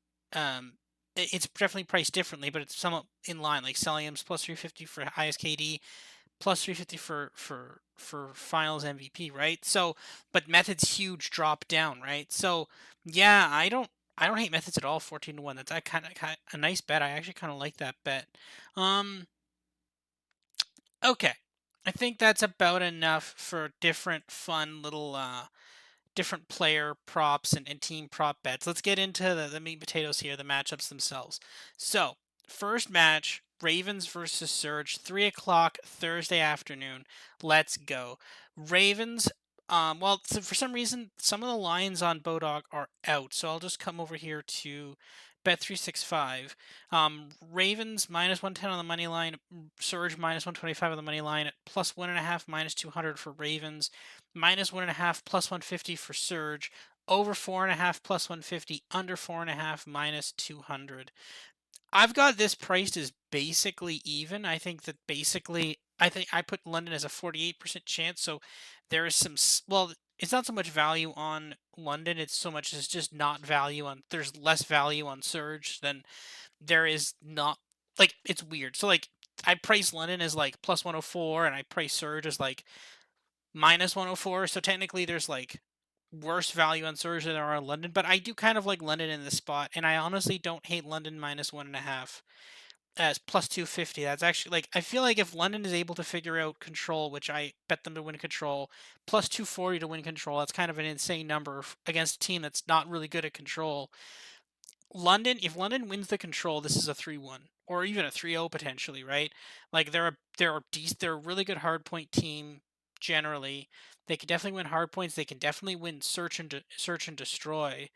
A: it's definitely priced differently, but it's somewhat in line. Like Celium's plus 350 for highest KD, plus 350 for finals MVP, right? So, but methods huge drop down, right? So, yeah, I don't hate methods at all. 14 to 1. That's I kind of a nice bet. I actually kind of like that bet. Um, okay, I think that's about enough for different fun little different player props and team prop bets. Let's get into the meat and potatoes here, the matchups themselves. So, first match, Ravens versus Surge, 3 o'clock Thursday afternoon. Let's go. Ravens, well, so for some reason, some of the lines on Bodog are out. So I'll just come over here to Bet365. Ravens minus 110 on the money line, Surge minus 125 on the money line, plus 1.5, minus 200 for Ravens, minus 1.5, plus 150 for Surge, over 4.5, plus 150, under 4.5, minus 200. I've got this priced as basically even. I think I put London as a 48% chance. So there is well, it's not so much value on London. It's so much as just not value on, there's less value on Surge than there is not, like, it's weird. So like, I price London as like plus 104 and I price Surge as like minus 104. So technically there's like worse value on Surge than there are on London, but I do kind of like London in this spot, and I honestly don't hate London minus 1.5 as plus 250. That's actually like, I feel like if London is able to figure out control, which I bet them to win control, plus 240 to win control, that's kind of an insane number against a team that's not really good at control. If London wins the control, this is a 3-1 or even a 3-0 potentially, right? Like they're a really good hardpoint team generally. They can definitely win hardpoints. They can definitely win search and destroy.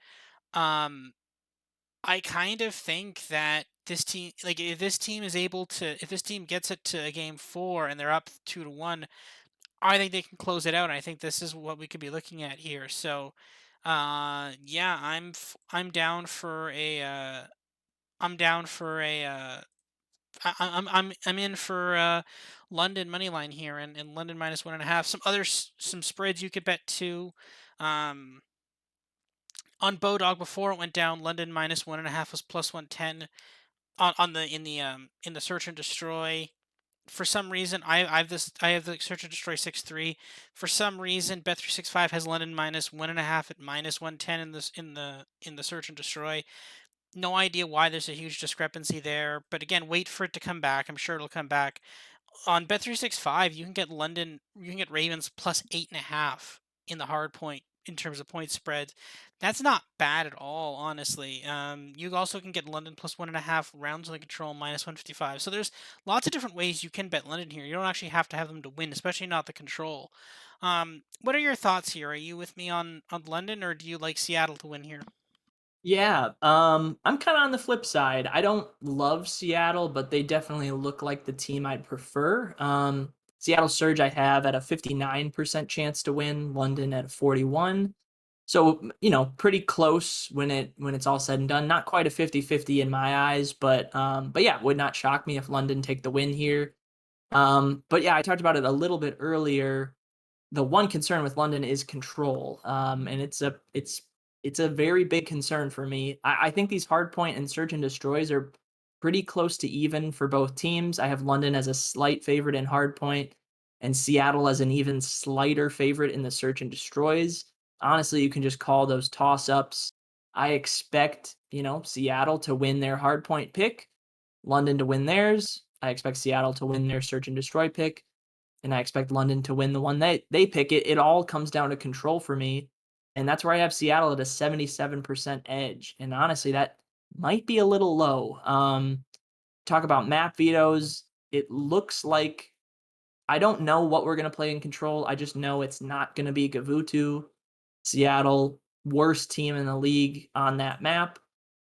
A: Um, I kind of think that this team, like if this team gets it to a game 4 and they're up 2-1, I think they can close it out. And I think this is what we could be looking at here. So, yeah, I'm down for a I'm down for a I'm in for London money line here, and London minus 1.5. Some spreads you could bet too. Um, on Bodog before it went down, London minus 1.5 was plus 110 on the in the search and destroy. For some reason, I have the search and destroy 6-3. For some reason, Bet365 has London minus 1.5 at minus 110 in this in the search and destroy. No idea why there's a huge discrepancy there, but again, wait for it to come back. I'm sure it'll come back. On Bet365, you can get Ravens plus 8.5 in the hard point in terms of point spreads. That's not bad at all, honestly. You also can get London plus 1.5 rounds on the control minus 155. So there's lots of different ways you can bet London here. You don't actually have to have them to win, especially not the control. What are your thoughts here? Are you with me on London, or do you like Seattle to win here?
B: Yeah, I'm kind of on the flip side. I don't love Seattle, but they definitely look like the team I'd prefer. Seattle Surge I have at a 59% chance to win, London at 41. So, pretty close when it's all said and done. Not quite a 50-50 in my eyes, but yeah, would not shock me if London take the win here. But yeah, I talked about it a little bit earlier. The one concern with London is control, and it's a very big concern for me. I think these hardpoint and search and destroys are pretty close to even for both teams. I have London as a slight favorite in hardpoint, and Seattle as an even slighter favorite in the search and destroys. Honestly, you can just call those toss ups. I expect Seattle to win their hardpoint pick, London to win theirs. I expect Seattle to win their search and destroy pick, and I expect London to win the one they pick. It all comes down to control for me, and that's where I have Seattle at a 77% edge. And honestly, that might be a little low. Talk about map vetoes. It looks like I don't know what we're gonna play in control. I just know it's not gonna be Gavutu. Seattle, worst team in the league on that map.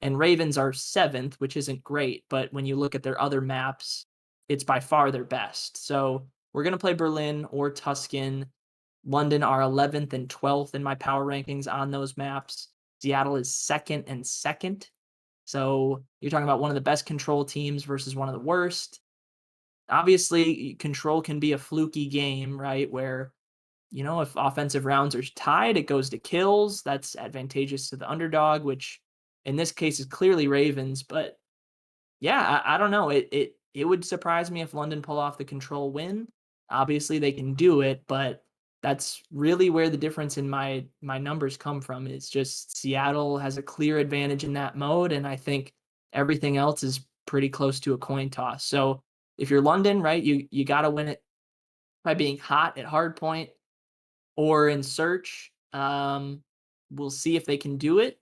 B: And Ravens are seventh, which isn't great, but when you look at their other maps, it's by far their best. So we're gonna play Berlin or Tuscan. London are 11th and 12th in my power rankings on those maps. Seattle is second and second. So you're talking about one of the best control teams versus one of the worst. Obviously, control can be a fluky game, right? Where, if offensive rounds are tied, it goes to kills. That's advantageous to the underdog, which in this case is clearly Ravens. But yeah, I don't know. It would surprise me if London pull off the control win. Obviously, they can do it, but that's really where the difference in my numbers come from. Is just Seattle has a clear advantage in that mode, and I think everything else is pretty close to a coin toss. So if you're London, right, you got to win it by being hot at hard point or in search. We'll see if they can do it.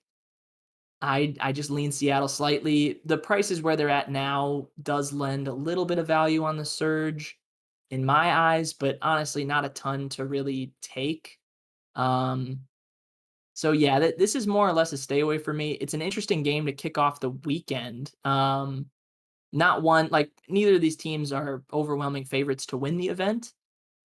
B: I just lean Seattle slightly. The prices where they're at now does lend a little bit of value on the surge in my eyes, but honestly, not a ton to really take. Um, so yeah, this is more or less a stay away for me. It's an interesting game to kick off the weekend. Not one like neither of these teams are overwhelming favorites to win the event.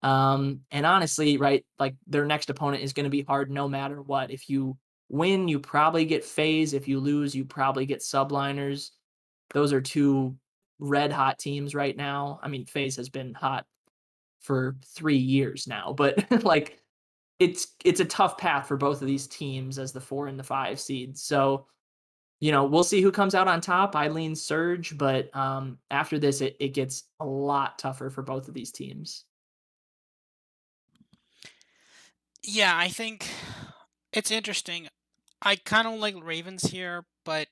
B: And honestly, right, like their next opponent is going to be hard no matter what. If you win, you probably get phase. If you lose, you probably get subliners. Those are two red hot teams right now. I mean, phase has been hot for 3 years now, but like it's a tough path for both of these teams as the 4 and the 5 seeds. So, we'll see who comes out on top. I lean Surge, but after this, it gets a lot tougher for both of these teams.
A: Yeah, I think it's interesting. I kind of like Ravens here, but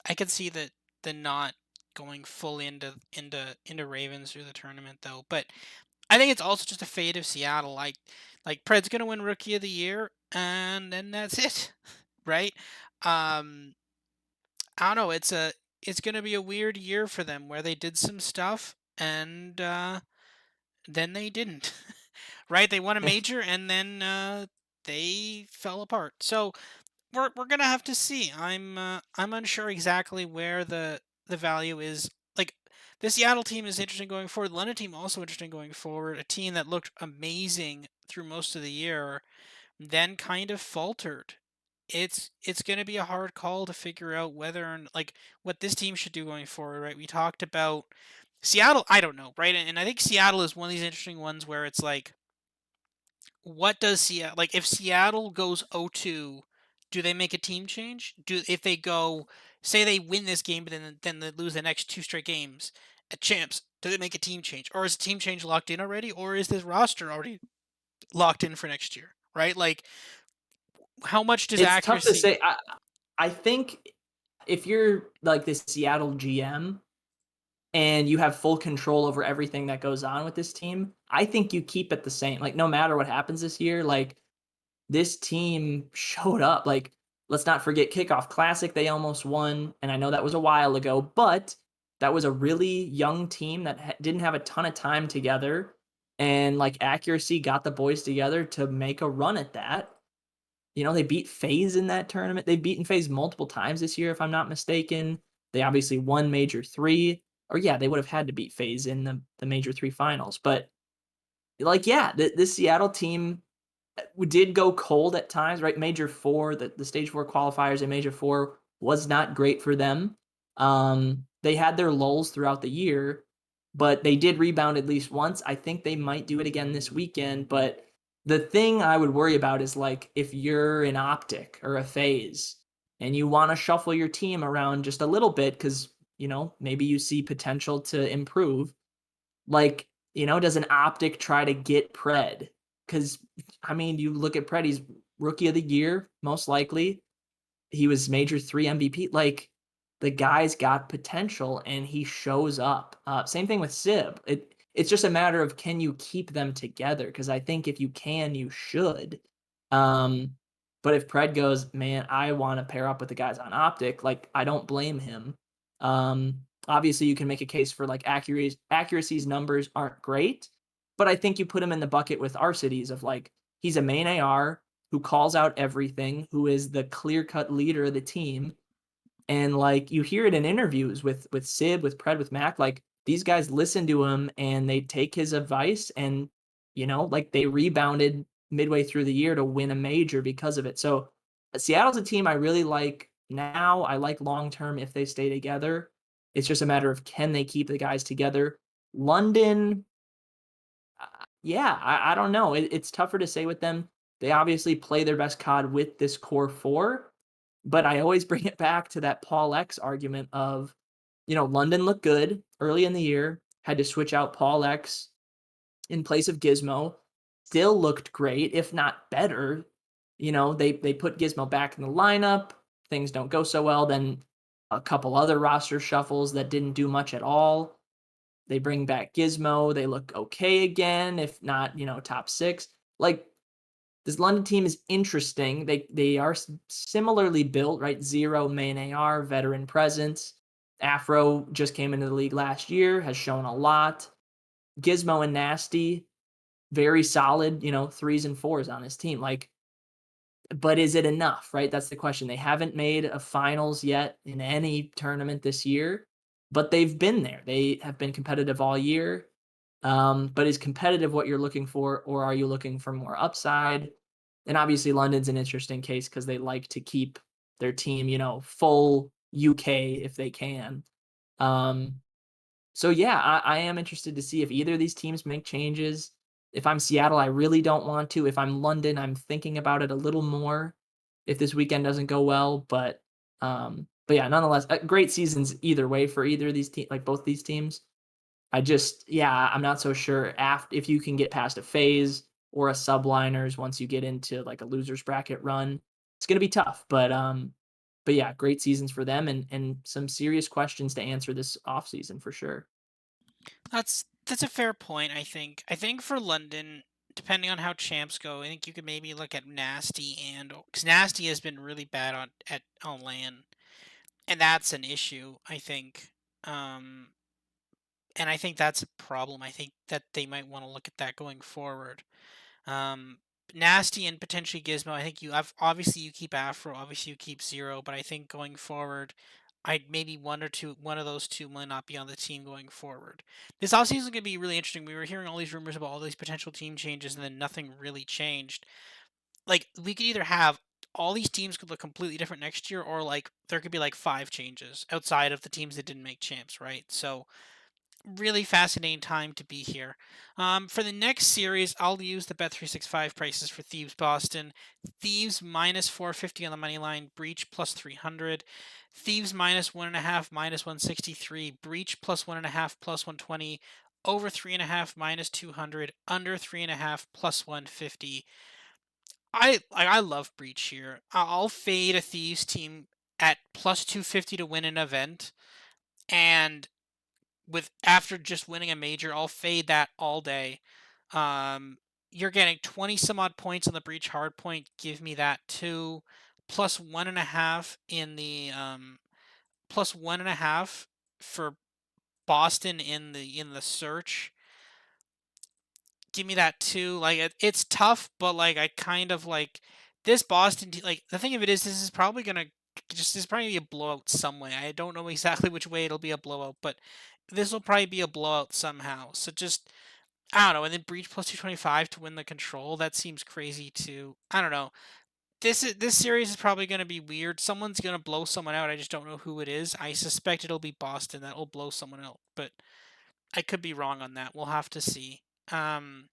A: I could see that the not going full into Ravens through the tournament though. But I think it's also just a fate of Seattle. Like Pred's gonna win Rookie of the Year, and then that's it, right? Um, I don't know. It's gonna be a weird year for them where they did some stuff and then they didn't. Right? They won a major and then they fell apart. So we're gonna have to see. I'm unsure exactly where the value is. Like the Seattle team is interesting going forward. The London team also interesting going forward. A team that looked amazing through most of the year, then kind of faltered. It's gonna be a hard call to figure out whether like what this team should do going forward. Right? We talked about Seattle. I don't know. Right? And I think Seattle is one of these interesting ones where it's like what does Seattle like if Seattle goes 0-2, do they make a team change? Do if they go say they win this game but then they lose the next two straight games at champs, do they make a team change? Or is a team change locked in already? Or is this roster already locked in for next year? Right? Like how much does
B: It's tough to
A: accuracy
B: say. I think if you're like this Seattle GM and you have full control over everything that goes on with this team, I think you keep it the same. Like no matter what happens this year, like this team showed up. Like let's not forget Kickoff Classic, they almost won, and I know that was a while ago, but that was a really young team that didn't have a ton of time together, and like accuracy got the boys together to make a run at that. They beat FaZe in that tournament. They've beaten FaZe multiple times this year, if I'm not mistaken. They obviously won Major 3. Or, yeah, they would have had to beat FaZe in the Major 3 finals. But, like, yeah, this Seattle team did go cold at times, right? Major 4, the Stage 4 qualifiers in Major 4 was not great for them. They had their lulls throughout the year. but they did rebound at least once. I think they might do it again this weekend. But the thing I would worry about is like if you're an Optic or a Phase and you want to shuffle your team around just a little bit because, maybe you see potential to improve, like, does an Optic try to get Pred? Because, I mean, you look at Pred, he's rookie of the year, most likely. He was major 3 MVP. Like, the guy's got potential and he shows up. Same thing with Sib. It's just a matter of can you keep them together? Because I think if you can, you should. Um, but if Pred goes, man, I want to pair up with the guys on Optic, like I don't blame him. Obviously, you can make a case for like accuracy's numbers aren't great, but I think you put him in the bucket with Arcides of like he's a main AR who calls out everything, who is the clear-cut leader of the team. And like you hear it in interviews with Sib, with Pred, with Mac, like these guys listen to him and they take his advice and like they rebounded midway through the year to win a major because of it. So Seattle's a team I really like now. I like long term if they stay together. It's just a matter of can they keep the guys together. London, yeah, I don't know. It's tougher to say with them. They obviously play their best COD with this core four, but I always bring it back to that Paul X argument of, London looked good early in the year, had to switch out Paul X in place of Gizmo, still looked great, if not better. They put Gizmo back in the lineup. Things don't go so well. Then a couple other roster shuffles that didn't do much at all. They bring back Gizmo. They look okay again, if not, top six. Like this London team is interesting. They are similarly built, right? Zero main AR, veteran presence. Afro just came into the league last year, has shown a lot. Gizmo and Nasty, very solid, threes and fours on his team. Like, but is it enough, right? That's the question. They haven't made a finals yet in any tournament this year, but they've been there. They have been competitive all year. But is competitive what you're looking for, or are you looking for more upside? And obviously, London's an interesting case because they like to keep their team, full UK if they can. Um, so yeah, I am interested to see if either of these teams make changes. If I'm Seattle, I really don't want to. If I'm London, I'm thinking about it a little more if this weekend doesn't go well. But yeah, nonetheless, great seasons either way for either of these teams, like both these teams. Yeah, I'm not so sure if you can get past a phase or a subliners once you get into like a losers bracket run. It's gonna be tough, but yeah, great seasons for them and some serious questions to answer this offseason for sure.
A: That's a fair point, I think. I think for London, depending on how champs go, I think you could maybe look at Nasty and because Nasty has been really bad on LAN, and that's an issue, I think. Um, and I think that's a problem. I think that they might want to look at that going forward. Um, Nasty and potentially Gizmo. I think obviously you keep Afro, obviously you keep Zero, but I think going forward, I'd maybe one of those two might not be on the team going forward. This offseason is going to be really interesting. We were hearing all these rumors about all these potential team changes, and then nothing really changed. Like we could either have all these teams could look completely different next year, or like there could be like five changes outside of the teams that didn't make champs, right? So really fascinating time to be here. For the next series, I'll use the Bet365 prices for Thieves Boston. Thieves minus 450 on the money line, Breach plus 300. Thieves minus 1.5, minus 163. Breach plus 1.5, plus 120. Over 3.5, minus 200. Under 3.5, plus 150. I love Breach here. I'll fade a Thieves team at plus 250 to win an event. And with after just winning a major, I'll fade that all day. You're getting 20 some odd points on the breach hard point. Give me that too. Plus 1.5 in the plus 1.5 for Boston in the search. Give me that too. Like it's tough, but like I kind of like this Boston team. Like the thing of it is, this is probably gonna just this is probably be a blowout some way. I don't know exactly which way it'll be a blowout, but this will probably be a blowout somehow. So just I don't know. And then breach plus 225 to win the control. That seems crazy too. I don't know. This series is probably going to be weird. Someone's going to blow someone out. I just don't know who it is. I suspect it'll be Boston that will blow someone out. But I could be wrong on that. We'll have to see. Um,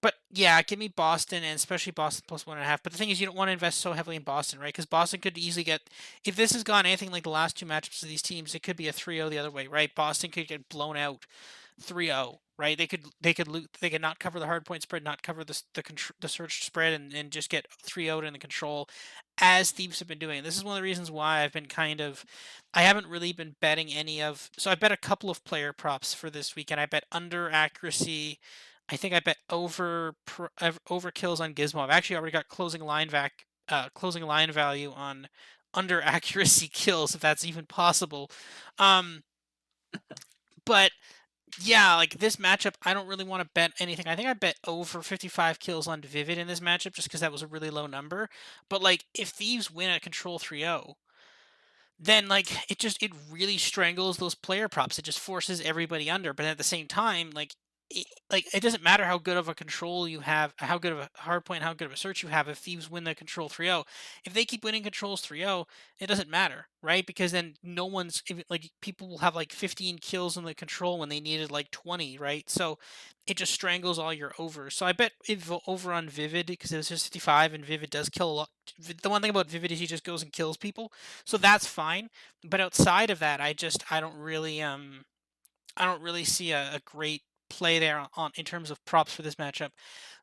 A: but yeah, give me Boston, and especially Boston plus 1.5. But the thing is, you don't want to invest so heavily in Boston, right? Because Boston could easily get, if this has gone anything like the last two matchups of these teams, it could be a 3-0 the other way, right? Boston could get blown out 3-0, right? They could not cover the hard point spread, not cover the search spread, and just get 3-0 in the control, as Thieves have been doing. And this is one of the reasons why I haven't really been betting any of. So I bet a couple of player props for this weekend. I bet under accuracy. I think I bet over kills on Gizmo. I've actually already got closing line value on under accuracy kills, if that's even possible. Um, but yeah, like this matchup, I don't really want to bet anything. I think I bet over 55 kills on Vivid in this matchup just because that was a really low number. But like, if Thieves win at Control 3-0, then like it really strangles those player props. It just forces everybody under. But at the same time, it doesn't matter how good of a control you have, how good of a hard point, how good of a search you have. If Thieves win the control 3-0, if they keep winning controls 3-0, it doesn't matter, right? Because then no one's like, people will have like 15 kills in the control when they needed like 20, right? So it just strangles all your overs. So I bet over on Vivid because it was just 55, and Vivid does kill a lot. The one thing about Vivid is he just goes and kills people, so that's fine. But outside of that, I don't really see a great play there on in terms of props for this matchup.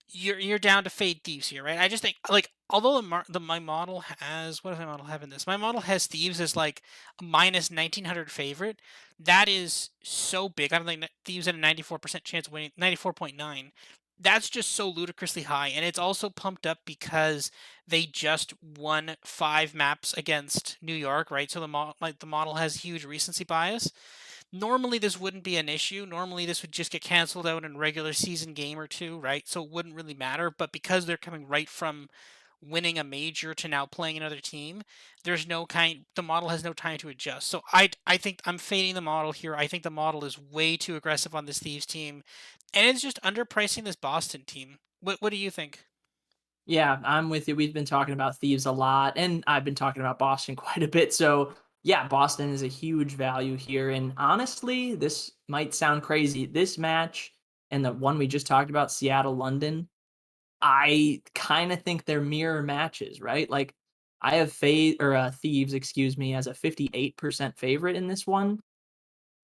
A: You're down to fade Thieves here, right? I just think, like, although my model has, what does my model have in this? My model has Thieves as like a minus 1900 favorite. That is so big. I don't think Thieves had a 94% chance of winning, 94.9. That's just so ludicrously high, and it's also pumped up because they just won 5 maps against New York, right? So the model has huge recency bias. Normally, this wouldn't be an issue. Normally, this would just get canceled out in a regular season game or two, right? So it wouldn't really matter. But because they're coming right from winning a major to now playing another team, the model has no time to adjust. So I think I'm fading the model here. I think the model is way too aggressive on this Thieves team, and it's just underpricing this Boston team. What do you think?
B: Yeah, I'm with you. We've been talking about Thieves a lot, and I've been talking about Boston quite a bit. So, yeah, Boston is a huge value here. And honestly, this might sound crazy. This match and the one we just talked about, Seattle London, I kind of think they're mirror matches, right? Like, I have Thieves, excuse me, as a 58% favorite in this one.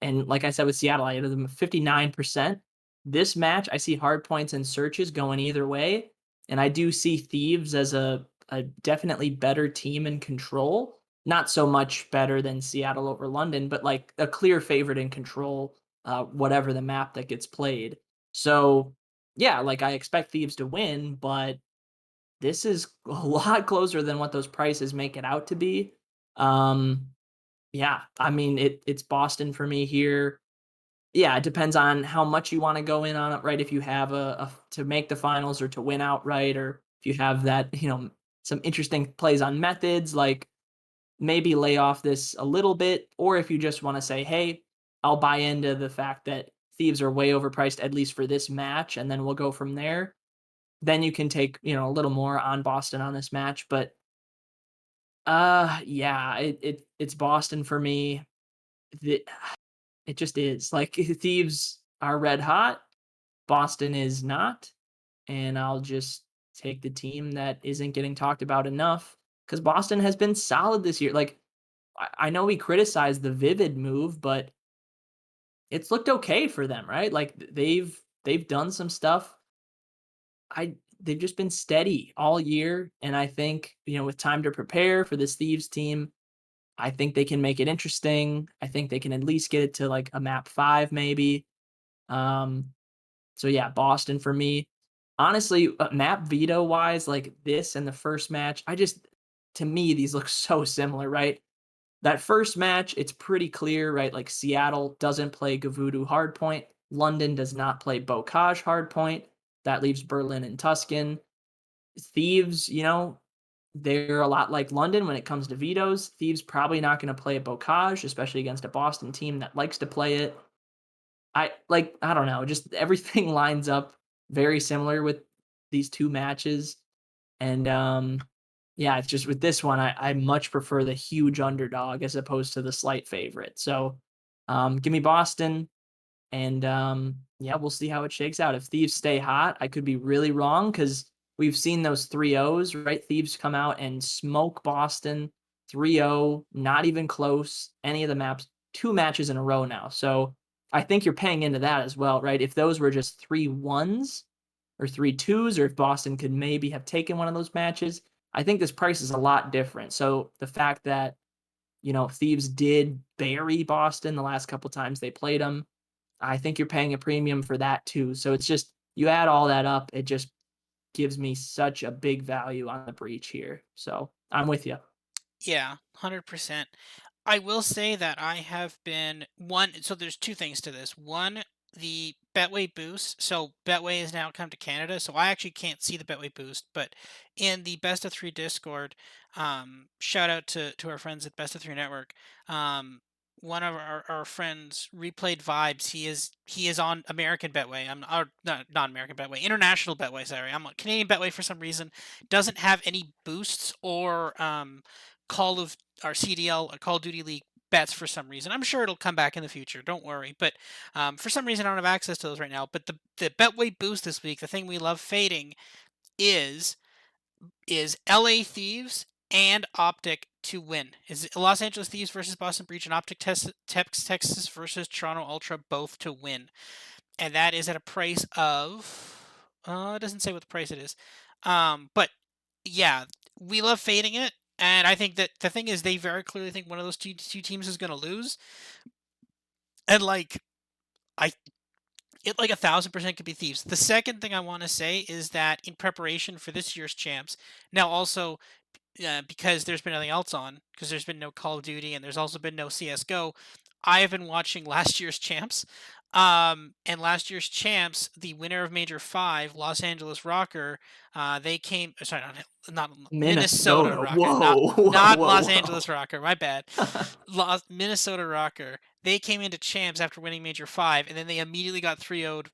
B: And like I said with Seattle, I had them 59%. This match, I see hard points and searches going either way. And I do see Thieves as a definitely better team in control. Not so much better than Seattle over London, but like a clear favorite in control, whatever the map that gets played. So, yeah, like I expect Thieves to win, but this is a lot closer than what those prices make it out to be. Um, yeah, I mean it's Boston for me here. Yeah, it depends on how much you wanna go in on it, right? If you have a to make the finals or to win outright, or if you have that, some interesting plays on methods, like maybe lay off this a little bit, or if you just wanna say, "Hey, I'll buy into the fact that Thieves are way overpriced, at least for this match, and then we'll go from there," then you can take, a little more on Boston on this match, but, yeah, it's Boston for me. The It just is. Like, Thieves are red hot, Boston is not, and I'll just take the team that isn't getting talked about enough because Boston has been solid this year. Like, I know we criticized the Vivid move, but it's looked okay for them, right? Like, they've done some stuff. They've just been steady all year, and I think, with time to prepare for this Thieves team, I think they can make it interesting. I think they can at least get it to, like, a map 5 maybe. Um, so yeah, Boston for me. Honestly, map veto wise, like this and the first match, to me, these look so similar, right? That first match, it's pretty clear, right? Like Seattle doesn't play Gavudu hardpoint. London does not play Bocage hardpoint. That leaves Berlin and Tuscan. Thieves, they're a lot like London when it comes to vetoes. Thieves probably not going to play a Bocage, especially against a Boston team that likes to play it. I don't know, just everything lines up very similar with these 2 matches, and, yeah, it's just with this one, I much prefer the huge underdog as opposed to the slight favorite, so, give me Boston. And yeah, we'll see how it shakes out. If Thieves stay hot, I could be really wrong because we've seen those 3-0s, right? Thieves come out and smoke Boston 3-0, not even close, any of the maps, two matches in a row now. So I think you're paying into that as well, right? If those were just 3-1s or 3-2s, or if Boston could maybe have taken one of those matches, I think this price is a lot different. So the fact that, Thieves did bury Boston the last couple times they played them, I think you're paying a premium for that too. So it's just, you add all that up, it just gives me such a big value on the breach here. So I'm with you.
A: Yeah, 100%. I will say that I have been one. So there's two things to this. One, the Betway boost. So Betway has now come to Canada, so I actually can't see the Betway boost. But in the Best of Three Discord, shout out to our friends at Best of Three Network. One of our friends replayed vibes. He is on American Betway. I'm or not American Betway, international Betway. Sorry, I'm on Canadian Betway for some reason. Doesn't have any boosts or Call of our CDL, Call of Duty League bets for some reason. I'm sure it'll come back in the future. Don't worry. But for some reason, I don't have access to those right now. But the Betway boost this week, the thing we love fading is is LA Thieves and Optic to win. Is Los Angeles Thieves versus Boston Breach and Optic Texas versus Toronto Ultra both to win, and that is at a price of it doesn't say what the price it is, but yeah, we love fading it. And I think that the thing is, they very clearly think one of those two teams is going to lose, and like I, it like 1,000% could be Thieves. The second thing I want to say is that in preparation for this year's champs, now also because there's been nothing else on, because there's been no Call of Duty and there's also been no CS:GO. I have been watching last year's champs, and last year's champs, the winner of Major Five, Los Angeles Rocker, they came. Sorry, not Minnesota
B: Minnesota.
A: Rocker, not
B: Whoa, whoa,
A: not
B: whoa,
A: Los Angeles
B: whoa.
A: Rocker. My bad. Minnesota Rocker. They came into champs after winning Major Five, and then they immediately got 3-0'd.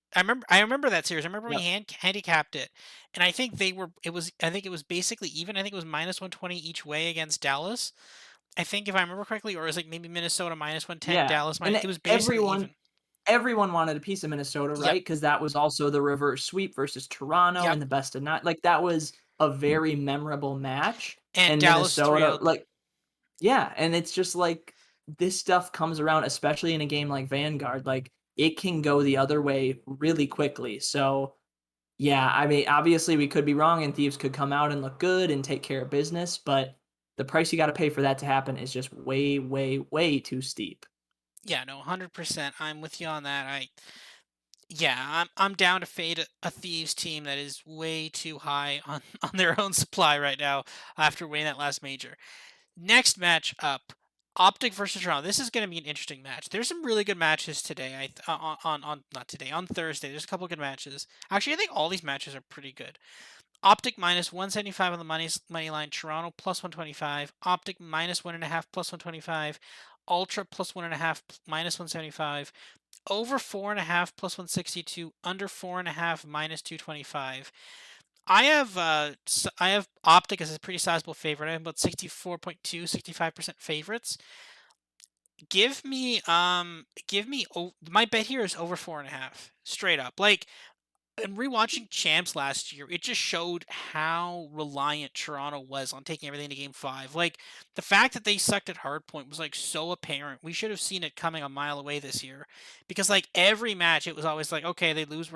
A: I remember that series. I remember we
B: Yep.
A: handicapped it, and I think they were. It was. I think it was basically even. I think it was -120 each way against Dallas. I think if I remember correctly, or it was like maybe Minnesota -110,
B: Yeah.
A: Dallas
B: And
A: minus. It was basically
B: everyone
A: even.
B: everyone wanted a piece of Minnesota,
A: Yep.
B: right? Because that was also the reverse sweep versus Toronto
A: Yep.
B: in the best of nine. Like that was a very memorable match.
A: And
B: And
A: Dallas
B: Minnesota,
A: 3-0'd them.
B: like, yeah, and it's just like this stuff comes around, especially in a game like Vanguard. Like it can go the other way really quickly. So yeah, I mean, obviously we could be wrong and Thieves could come out and look good and take care of business, but the price you got to pay for that to happen is just way, way, way too steep.
A: Yeah, no, 100%. I'm with you on that. Yeah, I'm down to fade a Thieves team that is way too high on on their own supply right now after winning that last major. Next match up, Optic versus Toronto. This is going to be an interesting match. There's some really good matches today. On not today, on Thursday. There's a couple good matches. Actually, I think all these matches are pretty good. Optic -175 on the money line. Toronto +125. Optic -1.5 +125. Ultra +1.5 -175. Over 4.5 +162. Under 4.5 -225. I have Optic as a pretty sizable favorite. I have about 64.2, 65% favorites. My bet here is over 4.5. Straight up. Like, and rewatching champs last year, it just showed how reliant Toronto was on taking everything to game five. Like the fact that they sucked at hardpoint was like so apparent. We should have seen it coming a mile away this year, because like every match, it was always like, okay, they lose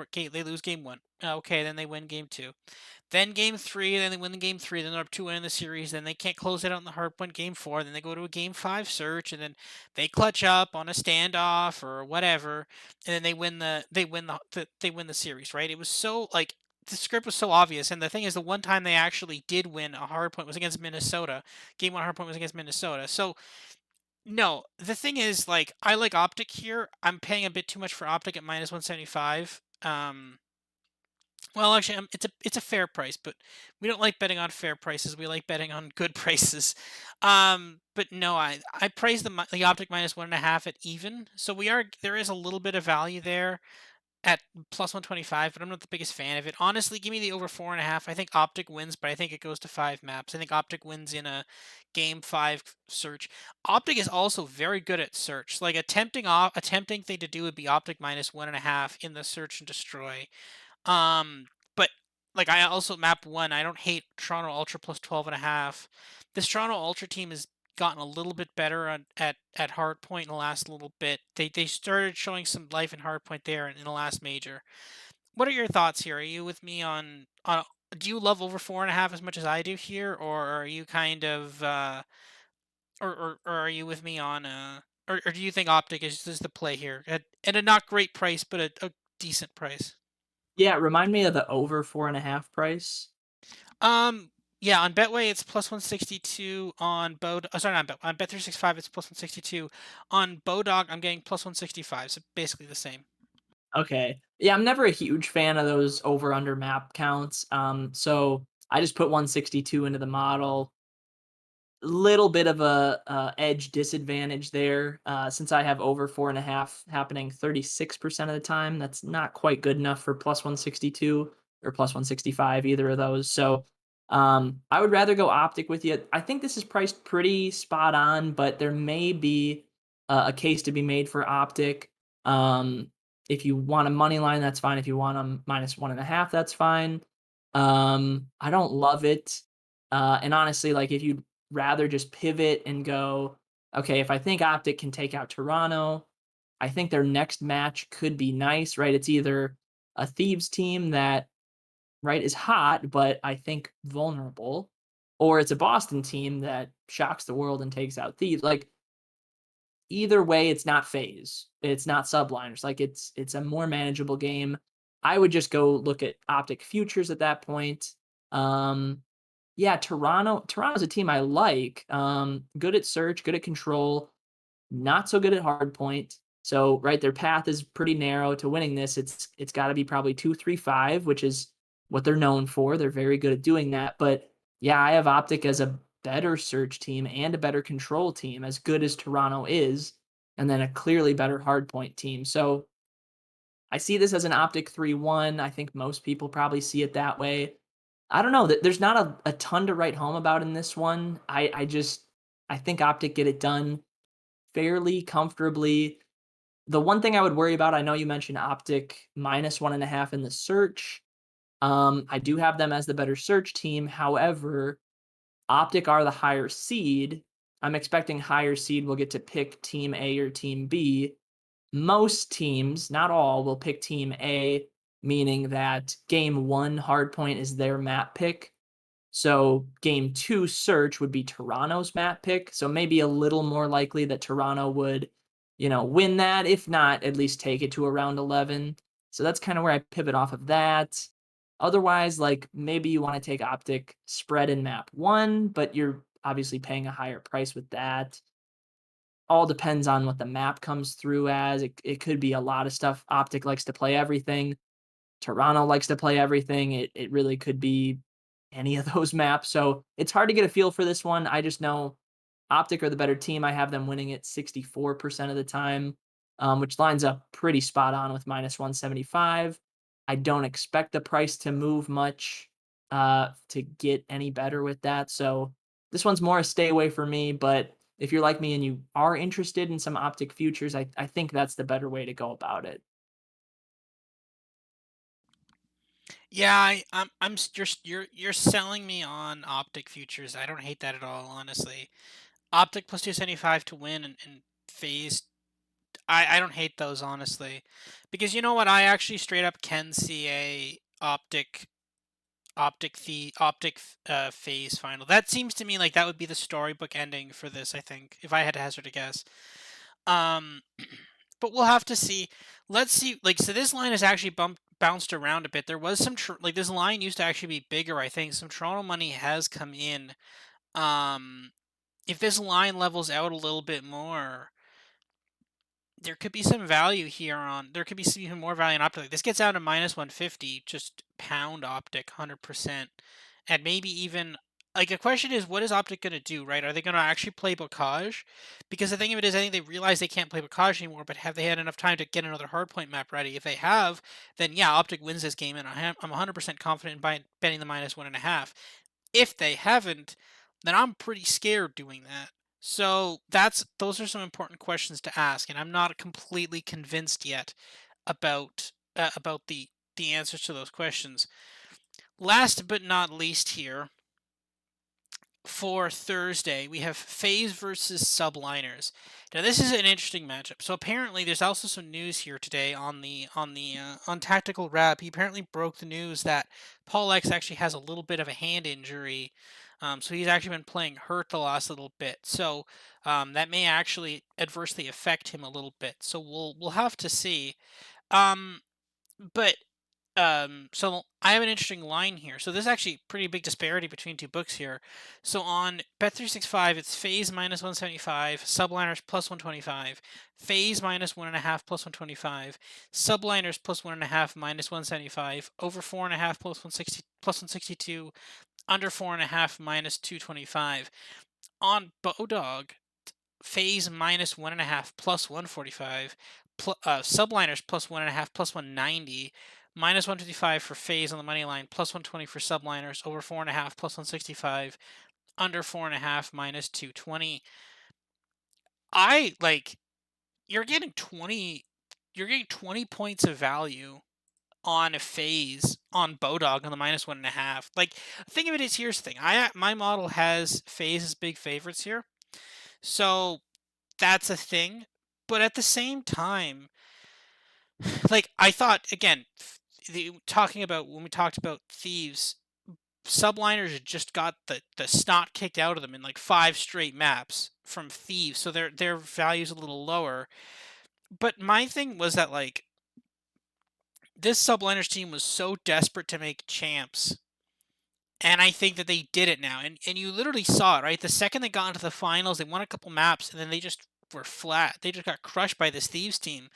A: game one. Okay, then they win game two. Then game three, then they win the game three, then they're up 2-1 in the series, then they can't close it out in the hard point game four, then they go to a game five search, and then they clutch up on a standoff or whatever, and then they win the series, right? It was so like the script was so obvious, and the thing is, the one time they actually did win a hard point was against Minnesota. Game one hard point was against Minnesota. So no, the thing is, like, I like Optic here. I'm paying a bit too much for Optic at -175. Well, actually, it's a fair price, but we don't like betting on fair prices. We like betting on good prices. But no, I praise the Optic -1.5 at even. So there is a little bit of value there. at plus 125, but I'm not the biggest fan of it. Honestly, give me the over 4.5. I think Optic wins, but I think it goes to 5 maps. I think Optic wins in a game 5 search. Optic is also very good at search. Like attempting thing to do would be Optic minus 1.5 in the search and destroy. Um, but like I also map one. I don't hate Toronto Ultra plus 12.5. This Toronto Ultra team has gotten a little bit better at hardpoint in the last little bit. They started showing some life in hardpoint there in the last major. What are your thoughts here? Are you with me on? Do you love over 4.5 as much as I do here, or are you kind of or are you with me on or do you think Optic is the play here at a not great price but a decent price?
B: Yeah, remind me of the over 4.5 price.
A: Um, yeah, on Betway it's plus 162. On sorry, not on Bet365 it's plus 162. On Bodog I'm getting plus 165. So basically the same.
B: Okay. Yeah, I'm never a huge fan of those over under map counts. So I just put 162 into the model. Little bit of a edge disadvantage there since I have over 4.5 happening 36% of the time. That's not quite good enough for plus 162 or plus 165, either of those. So I would rather go Optic with you. I think this is priced pretty spot on, but there may be a case to be made for Optic. Um, if you want a money line, that's fine. If you want them minus 1.5, that's fine. I don't love it. And honestly, like if you rather just pivot and go, okay, if I think Optic can take out Toronto, I think their next match could be nice, right? It's either a Thieves team that, right, is hot, but I think vulnerable, or it's a Boston team that shocks the world and takes out Thieves. Like either way, it's not phase. It's not subliners. Like it's a more manageable game. I would just go look at Optic futures at that point. Um, yeah, Toronto's a team I like. Good at search, good at control, not so good at hard point. So, right, their path is pretty narrow to winning this. It's got to be probably 2-3-5, which is what they're known for. They're very good at doing that. But yeah, I have Optic as a better search team and a better control team, as good as Toronto is, and then a clearly better hard point team. So I see this as an Optic 3-1. I think most people probably see it that way. I don't know. There's not a ton to write home about in this one. I think Optic get it done fairly comfortably. The one thing I would worry about, I know you mentioned Optic minus 1.5 in the search. I do have them as the better search team. However, Optic are the higher seed. I'm expecting higher seed will get to pick team A or team B. Most teams, not all, will pick team A, meaning that game one hardpoint is their map pick. So game two search would be Toronto's map pick. So maybe a little more likely that Toronto would, win that. If not, at least take it to around 11. So that's kind of where I pivot off of that. Otherwise, like maybe you want to take Optic spread in map one, but you're obviously paying a higher price with that. All depends on what the map comes through as. It could be a lot of stuff. Optic likes to play everything. Toronto likes to play everything. It really could be any of those maps. So it's hard to get a feel for this one. I just know Optic are the better team. I have them winning it 64% of the time, which lines up pretty spot on with minus 175. I don't expect the price to move much to get any better with that. So this one's more a stay away for me. But if you're like me and you are interested in some Optic futures, I think that's the better way to go about it.
A: Yeah, you're selling me on Optic futures. I don't hate that at all, honestly. Optic plus 275 to win and phase. I don't hate those honestly, because you know what? I actually straight up can see a optic phase final. That seems to me like that would be the storybook ending for this. I think if I had to hazard a guess. Um, but we'll have to see. Let's see. Like, so this line has actually bounced around a bit. There was some like this line used to actually be bigger. I think some Toronto money has come in. Um, if this line levels out a little bit more, there could be some value here on. There could be some even more value in Optic. Like, this gets down to minus 150. Just pound Optic 100%, and maybe even like the question is, what is Optic going to do, right? Are they going to actually play Bocage? Because the thing of it is, I think they realize they can't play Bocage anymore. But have they had enough time to get another hardpoint map ready? If they have, then yeah, Optic wins this game, and I'm 100% confident by betting the -1.5. If they haven't, then I'm pretty scared doing that. So those are some important questions to ask, and I'm not completely convinced yet about the answers to those questions. Last but not least here, for Thursday, we have FaZe versus Subliners. Now, this is an interesting matchup. So apparently, there's also some news here today on Tactical Rap. He apparently broke the news that Paul X actually has a little bit of a hand injury. So he's actually been playing hurt the last little bit. So that may actually adversely affect him a little bit. So we'll have to see. Um, but so I have an interesting line here. So there's actually pretty big disparity between two books here. So on Bet365, it's FaZe -175, Subliners +125, FaZe -1.5 +125, Subliners +1.5 -175, over 4.5 +160 +162, under 4.5 -225. On Bodog, FaZe -1.5 +145, Subliners +1.5 +190, -155 for FaZe on the money line, +120 for Subliners, over 4.5 +165, under 4.5 -220. I like you're getting 20 points of value on a FaZe on Bodog on the -1.5. Like, think of it as, here's the thing. My model has FaZe as big favorites here. So that's a thing. But at the same time, like I thought again, talking about when we talked about Thieves, Subliners just got the snot kicked out of them in like 5 straight maps from Thieves, so their value's a little lower. But my thing was that like this Subliners team was so desperate to make champs. And I think that they did it now. And you literally saw it, right? The second they got into the finals, they won a couple maps, and then they just were flat. They just got crushed by this Thieves team.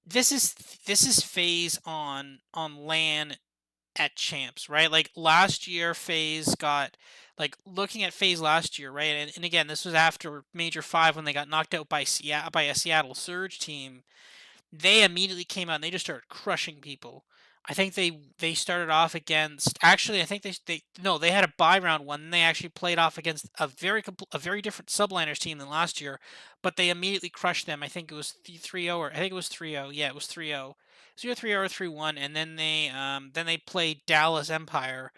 A: This is FaZe on LAN at champs, right? Like last year, FaZe got, like looking at FaZe last year, right? And again, this was after Major 5 when they got knocked out by a Seattle Surge team. They immediately came out and they just started crushing people. I think they started off against, actually I think they no, they had a bye round one, and they actually played off against a very different Subliners team than last year, but they immediately crushed them. I think it was 3-0, or I think it was 3-0. Yeah, it was 3-0. It was either 3-0 or 3-1, and then they played Dallas Empire,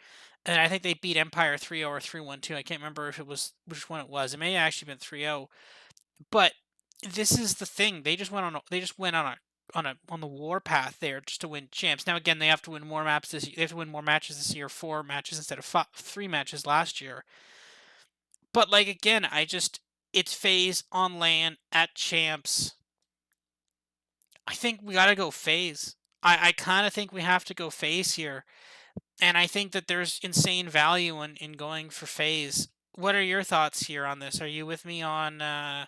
A: and I think they beat Empire 3-0 or 3-1 too. I can't remember if it was which one it was. It may have actually been 3-0. But this is the thing. They just went on the war path there just to win champs. Now again, they have to win more maps this year. They have to win more matches this year, 4 matches instead of 3 matches last year. But like again, it's FaZe on LAN at champs. I think we gotta go FaZe. I kind of think we have to go FaZe here, and I think that there's insane value in going for FaZe. What are your thoughts here on this? Are you with me on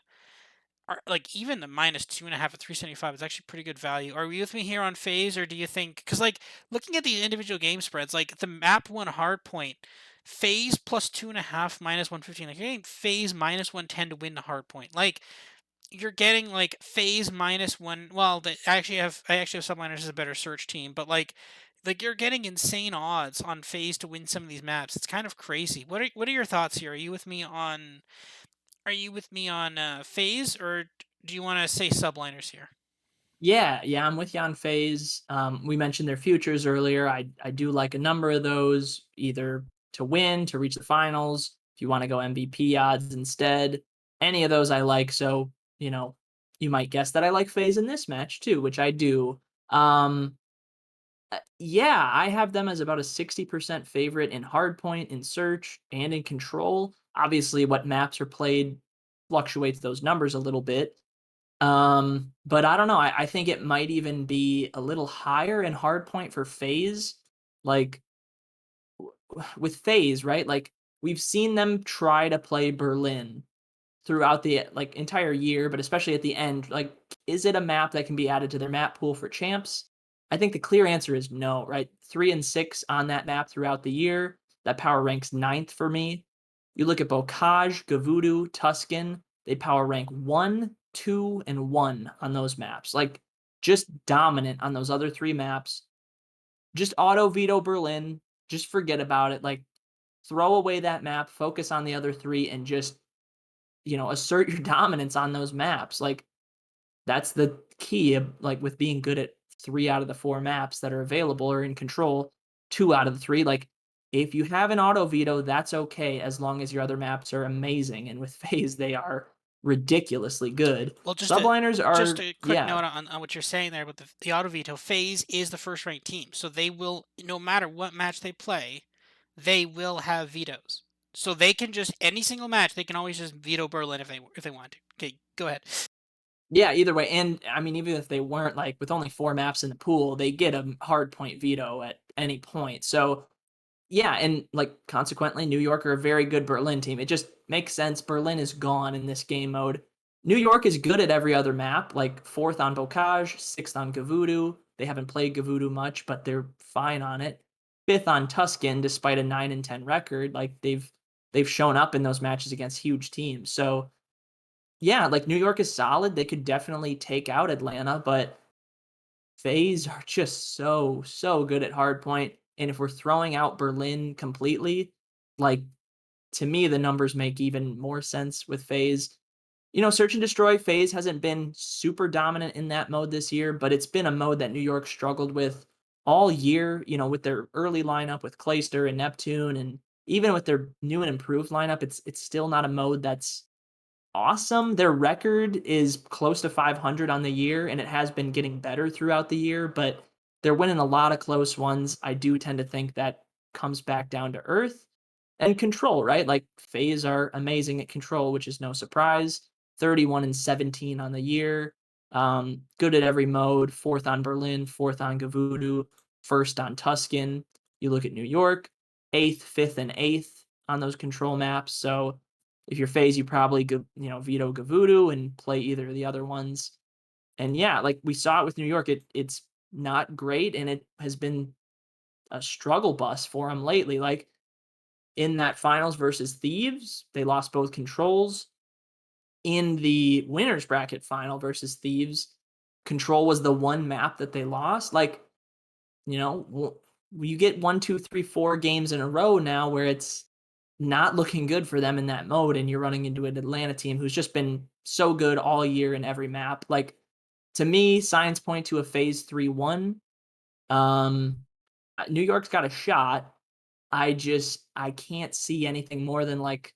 A: like even the -2.5 at 375 is actually pretty good value? Are you with me here on FaZe, or do you think, because like looking at the individual game spreads, like the map one hard point, FaZe +2.5 -115, like you're getting FaZe -110 to win the hard point. Like you're getting like FaZe -1. Well, I actually have Subliners as a better search team, but like you're getting insane odds on FaZe to win some of these maps. It's kind of crazy. What are your thoughts here? Are you with me on FaZe, or do you want to say Subliners here?
B: Yeah, yeah, I'm with you on FaZe. We mentioned their futures earlier. I do like a number of those, either to win, to reach the finals. If you want to go MVP odds instead, any of those I like. So, you might guess that I like FaZe in this match too, which I do. Yeah, I have them as about a 60% favorite in hardpoint, in search, and in control. Obviously, what maps are played fluctuates those numbers a little bit. But I don't know. I think it might even be a little higher in hardpoint for FaZe. Like with FaZe, right? Like we've seen them try to play Berlin throughout the like entire year, but especially at the end. Like, is it a map that can be added to their map pool for champs? I think the clear answer is no, right? 3 and 6 on that map throughout the year. That power ranks ninth for me. You look at Bocage, Gavudu, Tuscan, they power rank 1, 2, and 1 on those maps. Like, just dominant on those other 3 maps. Just auto veto Berlin. Just forget about it. Like, throw away that map, focus on the other 3, and just, assert your dominance on those maps. Like, that's the key of, like, with being good at 3 out of the 4 maps that are available or in control, 2 out of the 3. Like, if you have an auto veto, that's okay as long as your other maps are amazing, and with FaZe, they are ridiculously good.
A: Well,
B: Subliners
A: just
B: are
A: a quick
B: yeah.
A: note on what you're saying there with the auto veto. FaZe is the first ranked team, so they will, no matter what match they play, they will have vetoes. So they can just any single match they can always just veto Berlin if they want to. Okay, go ahead.
B: Yeah, either way, and, I mean, even if they weren't, like, with only 4 maps in the pool, they get a hard point veto at any point. So, yeah, and, like, consequently, New York are a very good Berlin team. It just makes sense. Berlin is gone in this game mode. New York is good at every other map, like 4th on Bocage, 6th on Gavudu. They haven't played Gavudu much, but they're fine on it. 5th on Tuscan, despite a 9-10 record. Like, they've shown up in those matches against huge teams. So, yeah, like, New York is solid. They could definitely take out Atlanta, but FaZe are just so, so good at hardpoint, and if we're throwing out Berlin completely, like, to me, the numbers make even more sense with FaZe. Search and Destroy, FaZe hasn't been super dominant in that mode this year, but it's been a mode that New York struggled with all year, with their early lineup with Clayster and Neptune, and even with their new and improved lineup, it's still not a mode that's awesome. Their record is close to 500 on the year, and it has been getting better throughout the year, but they're winning a lot of close ones. I do tend to think that comes back down to earth and control, right? Like, FaZe are amazing at control, which is no surprise. 31 and 17 on the year. Good at every mode. Fourth on Berlin, fourth on Gavudu, first on Tuscan. You look at New York, eighth, fifth, and eighth on those control maps. So if you're FaZe, you probably veto Gavudu and play either of the other ones. And yeah, like we saw it with New York, it's not great, and it has been a struggle bus for them lately. Like, in that finals versus Thieves, they lost both controls. In the winners bracket final versus Thieves, control was the one map that they lost. Like, you get 1, 2, 3, 4 games in a row now where it's not looking good for them in that mode, and you're running into an Atlanta team who's just been so good all year in every map. Like, to me, signs point to a phase 3-1. New York's got a shot. I can't see anything more than, like,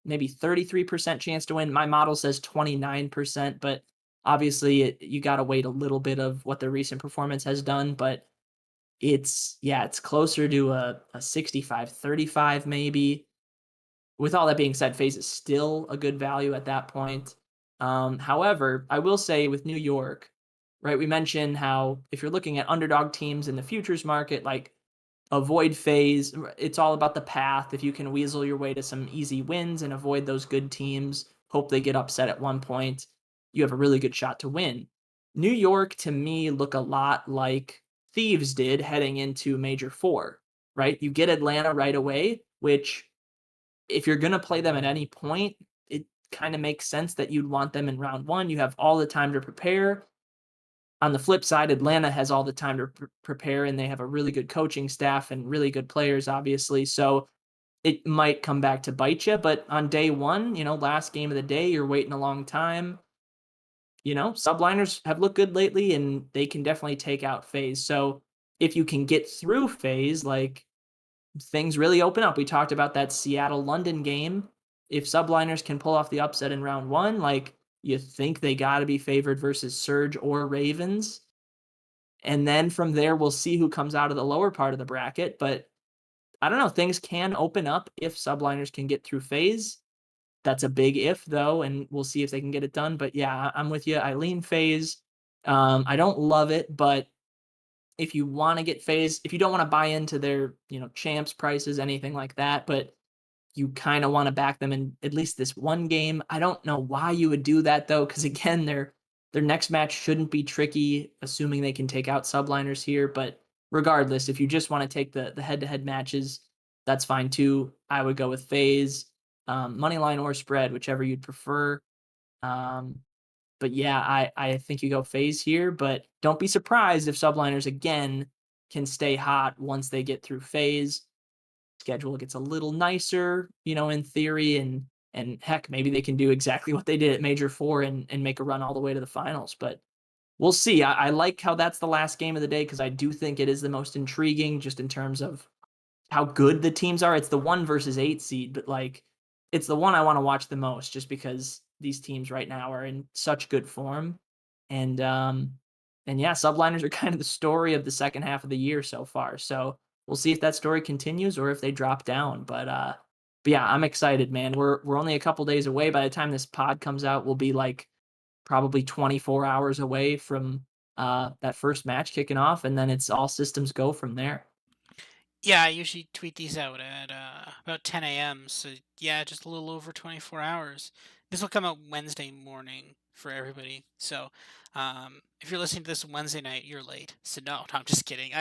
B: maybe 33% chance to win. My model says 29%, but obviously you got to wait a little bit of what the recent performance has done, but it's closer to a 65-35 maybe. With all that being said, FaZe is still a good value at that point. However, I will say with New York, right, we mentioned how if you're looking at underdog teams in the futures market, like, avoid FaZe. It's all about the path. If you can weasel your way to some easy wins and avoid those good teams, hope they get upset at one point, you have a really good shot to win. New York, to me, look a lot like Thieves did heading into Major 4, right? You get Atlanta right away, which, if you're going to play them at any point, it kind of makes sense that you'd want them in round 1. You have all the time to prepare. On the flip side, Atlanta has all the time to prepare, and they have a really good coaching staff and really good players, obviously. So it might come back to bite you. But on day one, last game of the day, you're waiting a long time. Subliners have looked good lately, and they can definitely take out FaZe. So if you can get through FaZe, like, things really open up. We talked about that Seattle London game. If subliners can pull off the upset in round 1, like, you think they got to be favored versus Surge or Ravens. And then from there, we'll see who comes out of the lower part of the bracket. But I don't know. Things can open up if subliners can get through FaZe. That's a big if, though, and we'll see if they can get it done. But yeah, I'm with you. I lean FaZe. I don't love it, but if you want to get FaZe, if you don't want to buy into their, champs prices, anything like that, but you kind of want to back them in at least this one game. I don't know why you would do that, though, because again, their next match shouldn't be tricky, assuming they can take out subliners here. But regardless, if you just want to take the head-to-head matches, that's fine too. I would go with FaZe. money line or spread, whichever you'd prefer. Um, but yeah, I think you go phase here, but don't be surprised if subliners again can stay hot once they get through phase. Schedule gets a little nicer, in theory, and heck, maybe they can do exactly what they did at Major Four and make a run all the way to the finals. But we'll see. I like how that's the last game of the day because I do think it is the most intriguing, just in terms of how good the teams are. It's the 1 versus 8 seed, but like it's the one I want to watch the most just because these teams right now are in such good form. And and yeah, subliners are kind of the story of the second half of the year so far. So we'll see if that story continues or if they drop down. But yeah, I'm excited, man. We're only a couple days away. By the time this pod comes out, we'll be like probably 24 hours away from that first match kicking off, and then it's all systems go from there.
A: Yeah, I usually tweet these out at about 10 a.m. So yeah, just a little over 24 hours. This will come out Wednesday morning for everybody. So if you're listening to this Wednesday night, you're late. So no, I'm just kidding.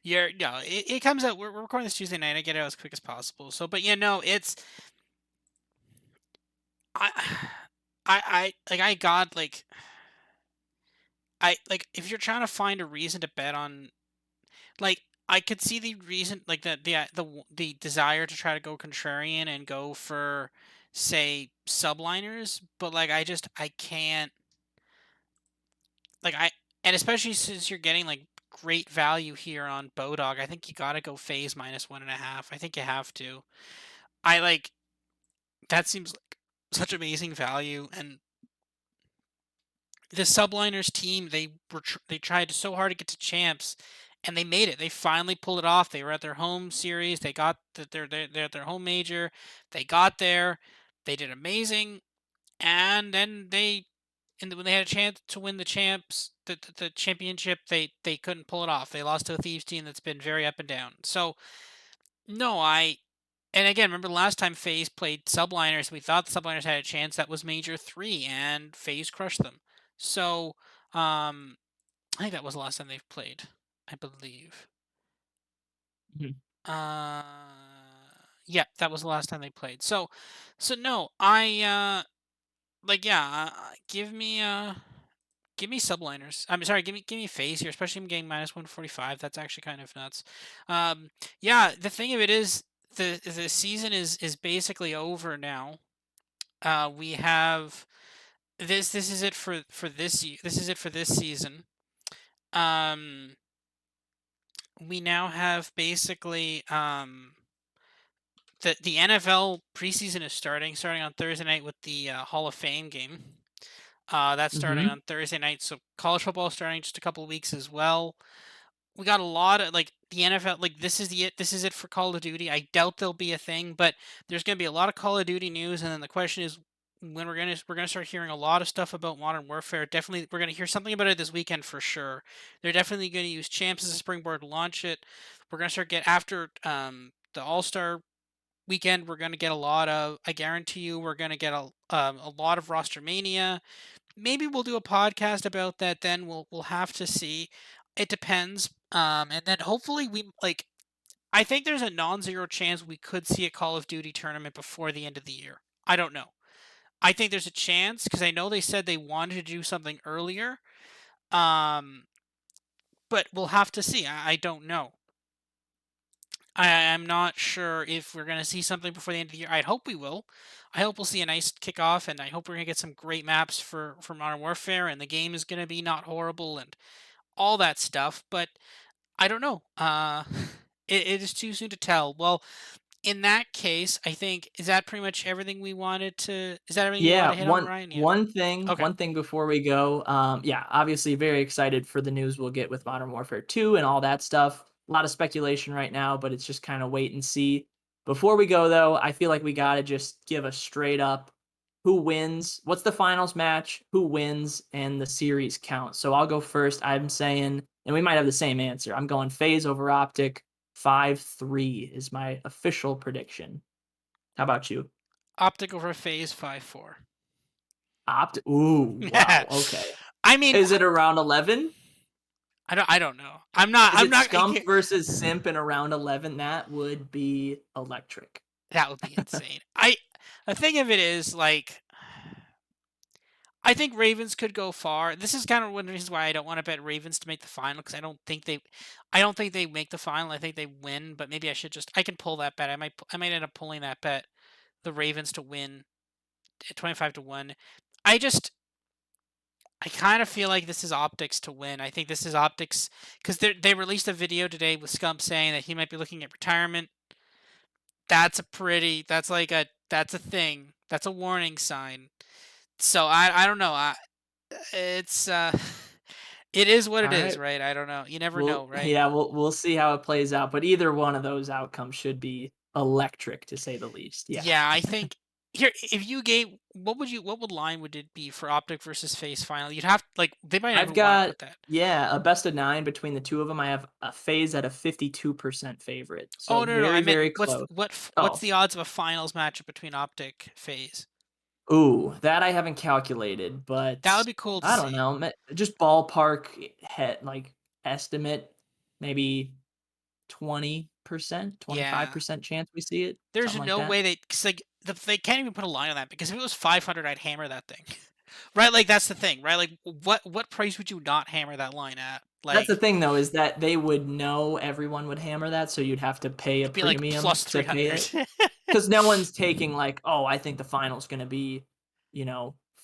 A: You're no, it comes out. We're recording this Tuesday night. I get it out as quick as possible. So, but yeah, no, it's I, I got like if you're trying to find a reason to bet on like I could see the reason, like the desire to try to go contrarian and go for, say, subliners, but like I can't like I and especially since you're getting like great value here on Bodog, I think you got to go phase -1.5. I think you have to. I like that seems like such amazing value, and the subliners team they tried so hard to get to champs, and they made it. They finally pulled it off. They were at their home series. They got they're at their home major. They got there. They did amazing, and then when they had a chance to win the champs the championship, they couldn't pull it off. They lost to a Thieves team that's been very up and down. So no, and again, remember the last time FaZe played Subliners, we thought the Subliners had a chance. That was Major 3, and FaZe crushed them. So, I think that was the last time they've played, I believe.
B: Mhm.
A: Uh, yeah, that was the last time they played. So no, yeah, give me subliners. I'm sorry, give me phase here, especially I'm getting -145. That's actually kind of nuts. Yeah, the thing of it is the season is basically over now. We have this is it for this year. This is it for this season. Um, we now have basically the NFL preseason is starting on Thursday night with the Hall of Fame game. That's starting
B: Mhm.
A: on Thursday night. So college football starting just a couple of weeks as well. We got a lot of like the NFL. Like this is it for Call of Duty. I doubt there'll be a thing, but there's gonna be a lot of Call of Duty news. And then the question is when we're gonna start hearing a lot of stuff about Modern Warfare. Definitely, we're gonna hear something about it this weekend for sure. They're definitely gonna use Champs as a springboard to launch it. We're gonna start get after the All Star weekend. We're gonna get a lot of. I guarantee you, we're gonna get a lot of roster mania. Maybe we'll do a podcast about that. Then we'll have to see. It depends. And then hopefully we like. I think there's a non-zero chance we could see a Call of Duty tournament before the end of the year. I don't know. I think there's a chance because I know they said they wanted to do something earlier. Um, but we'll have to see. I don't know. I'm not sure if we're going to see something before the end of the year. I hope we will. I hope we'll see a nice kickoff, and I hope we're going to get some great maps for Modern Warfare, and the game is going to be not horrible and all that stuff. But I don't know. It is too soon to tell. Well, in that case, I think is that pretty much everything we wanted to. Is that everything you want
B: Yeah,
A: to hit on, Ryan? Yeah. Okay.
B: one thing before we go, yeah, obviously very excited for the news we'll get with Modern Warfare 2 and all that stuff. A lot of speculation right now, but it's just kind of wait and see. Before we go though, I feel like we gotta just give a straight up who wins, what's the finals match, who wins, and the series count. So I'll go first. I'm saying, and we might have the same answer. I'm going FaZe over Optic. 5-3 is my official prediction. How about you?
A: Optic over phase 5-4.
B: Ooh,
A: Yeah.
B: wow, okay.
A: I mean,
B: Is it around 11?
A: I don't know. I'm not.
B: Is
A: I'm
B: it
A: not.
B: Scump versus Simp in around 11? That would be electric.
A: That would be insane. The thing of it is, like, I think Ravens could go far. This is kind of one of the reasons why I don't want to bet Ravens to make the final because I don't think they make the final. I think they win, but maybe I can pull that bet. I might end up pulling that bet, the Ravens to win at 25 to 1. I just, I kind of feel like this is Optics to win. I think this is Optics because they released a video today with Scump saying that he might be looking at retirement. That's a thing. That's a warning sign. So I don't know. It's it is what
B: All
A: it is,
B: right.
A: right? I don't know. You never know, right?
B: We'll see how it plays out, but either one of those outcomes should be electric to say the least. Yeah.
A: Yeah, I think here if you gave what would line would it be for Optic versus Face final? You'd have like they might not
B: I've
A: even want to
B: got
A: put that.
B: yeah, a best of 9 between the 2 of them. I have a FaZe at a 52% favorite,
A: Oh
B: so
A: no, no, I
B: very,
A: meant
B: very close.
A: what's
B: Oh,
A: the odds of a finals matchup between Optic Phase?
B: ooh, that I haven't calculated,
A: That would
B: but
A: be cool to
B: I don't
A: see.
B: know, just ballpark like, estimate, maybe 20%,
A: Yeah.
B: 25% chance we see it,
A: There's
B: something like
A: no
B: that.
A: way they can't even put a line on that because if it was 500, I'd hammer that thing. Right? Like that's the thing, right? Like what price would you not hammer that line at?
B: That's the
A: Like
B: thing, though, is that they would know everyone would hammer that, so you'd have to pay a
A: it'd be like
B: premium
A: plus
B: to pay
A: 300.
B: it. 'Cause no one's taking like, "Oh, I think the final's gonna be,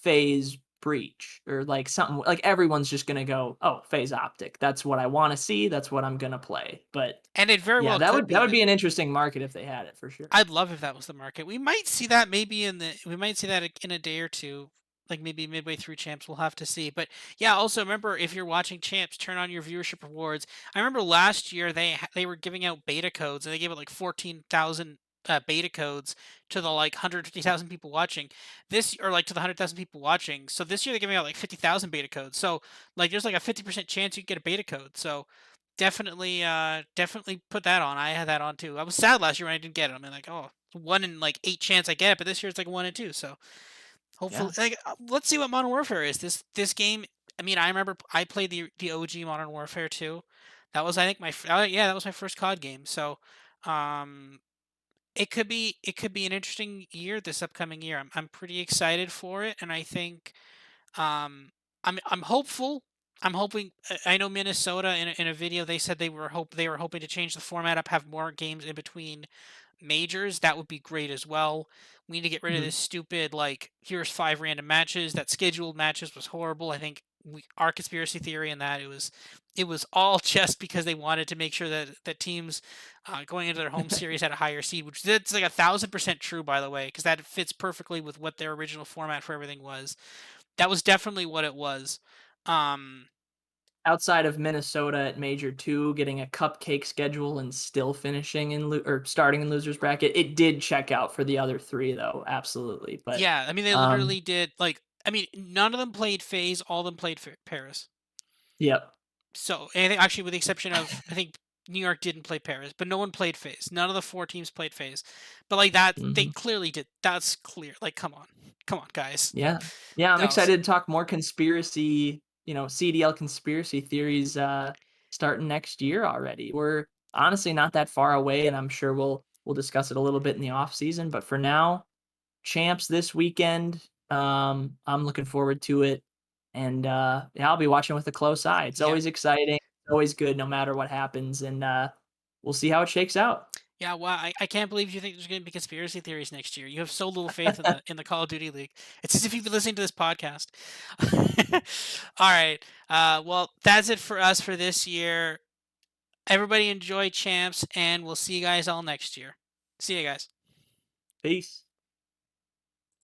B: FaZe Breach," or like something like everyone's just gonna go, "Oh, FaZe Optic. That's what I wanna see, that's what I'm gonna play." But,
A: And it very
B: yeah,
A: well could
B: that
A: be.
B: would be an interesting market if they had it for sure.
A: I'd love if that was the market. We might see that in a day or two, like maybe midway through Champs. We'll have to see. But yeah, also remember if you're watching Champs, turn on your viewership rewards. I remember last year they were giving out beta codes and they gave it like 14,000 beta codes to the like 150,000 people watching this, or like to the 100,000 people watching. So this year they're giving out like 50,000 beta codes. So like there's like a 50% chance you get a beta code. So definitely put that on. I had that on too. I was sad last year when I didn't get it. I mean, like, oh, 1 in like 8 chance I get it, but this year it's like 1 in 2. So hopefully,
B: Yeah.
A: like, let's see what Modern Warfare is. This game. I mean, I remember I played the OG Modern Warfare too. That was I think yeah, that was my first COD game. So, um, it could be an interesting year this upcoming year. I'm pretty excited for it, and I think um, I'm hopeful. I'm hoping. I know Minnesota in a video they said they were hoping to change the format up, have more games in between majors. That would be great as well. We need to get rid of
B: Mhm.
A: this stupid like here's 5 random matches. That scheduled matches was horrible. I think our conspiracy theory in that it was all just because they wanted to make sure that teams going into their home series had a higher seed, which that's like 1,000% true by the way, because that fits perfectly with what their original format for everything was. That was definitely what it was. Um,
B: Outside of Minnesota at Major 2 getting a cupcake schedule and still finishing in lo or starting in losers bracket, it did check out for the other 3 though, absolutely, but,
A: yeah, I mean, they
B: um
A: literally did like. I mean, none of them played Phase. All of them played Paris.
B: yep.
A: So, and actually, with the exception of I think New York didn't play Paris, but no one played Phase. None of the 4 teams played Phase. But like that, they
B: Mhm.
A: clearly did. That's clear. Like, come on, guys.
B: Yeah. Yeah, I'm
A: That was
B: excited to talk more conspiracy, CDL conspiracy theories, starting next year already. We're honestly not that far away, and I'm sure we'll discuss it a little bit in the off season, but for now, champs this weekend, I'm looking forward to it, and, yeah, I'll be watching with a close eye. It's
A: yeah.
B: always exciting, always good no matter what happens, and, we'll see how it shakes out.
A: Yeah, wow, I can't believe you think there's going to be conspiracy theories next year. You have so little faith in the Call of Duty League. It's as if you've been listening to this podcast. All right. Well, that's it for us for this year. Everybody enjoy champs, and we'll see you guys all next year. See you guys.
B: Peace.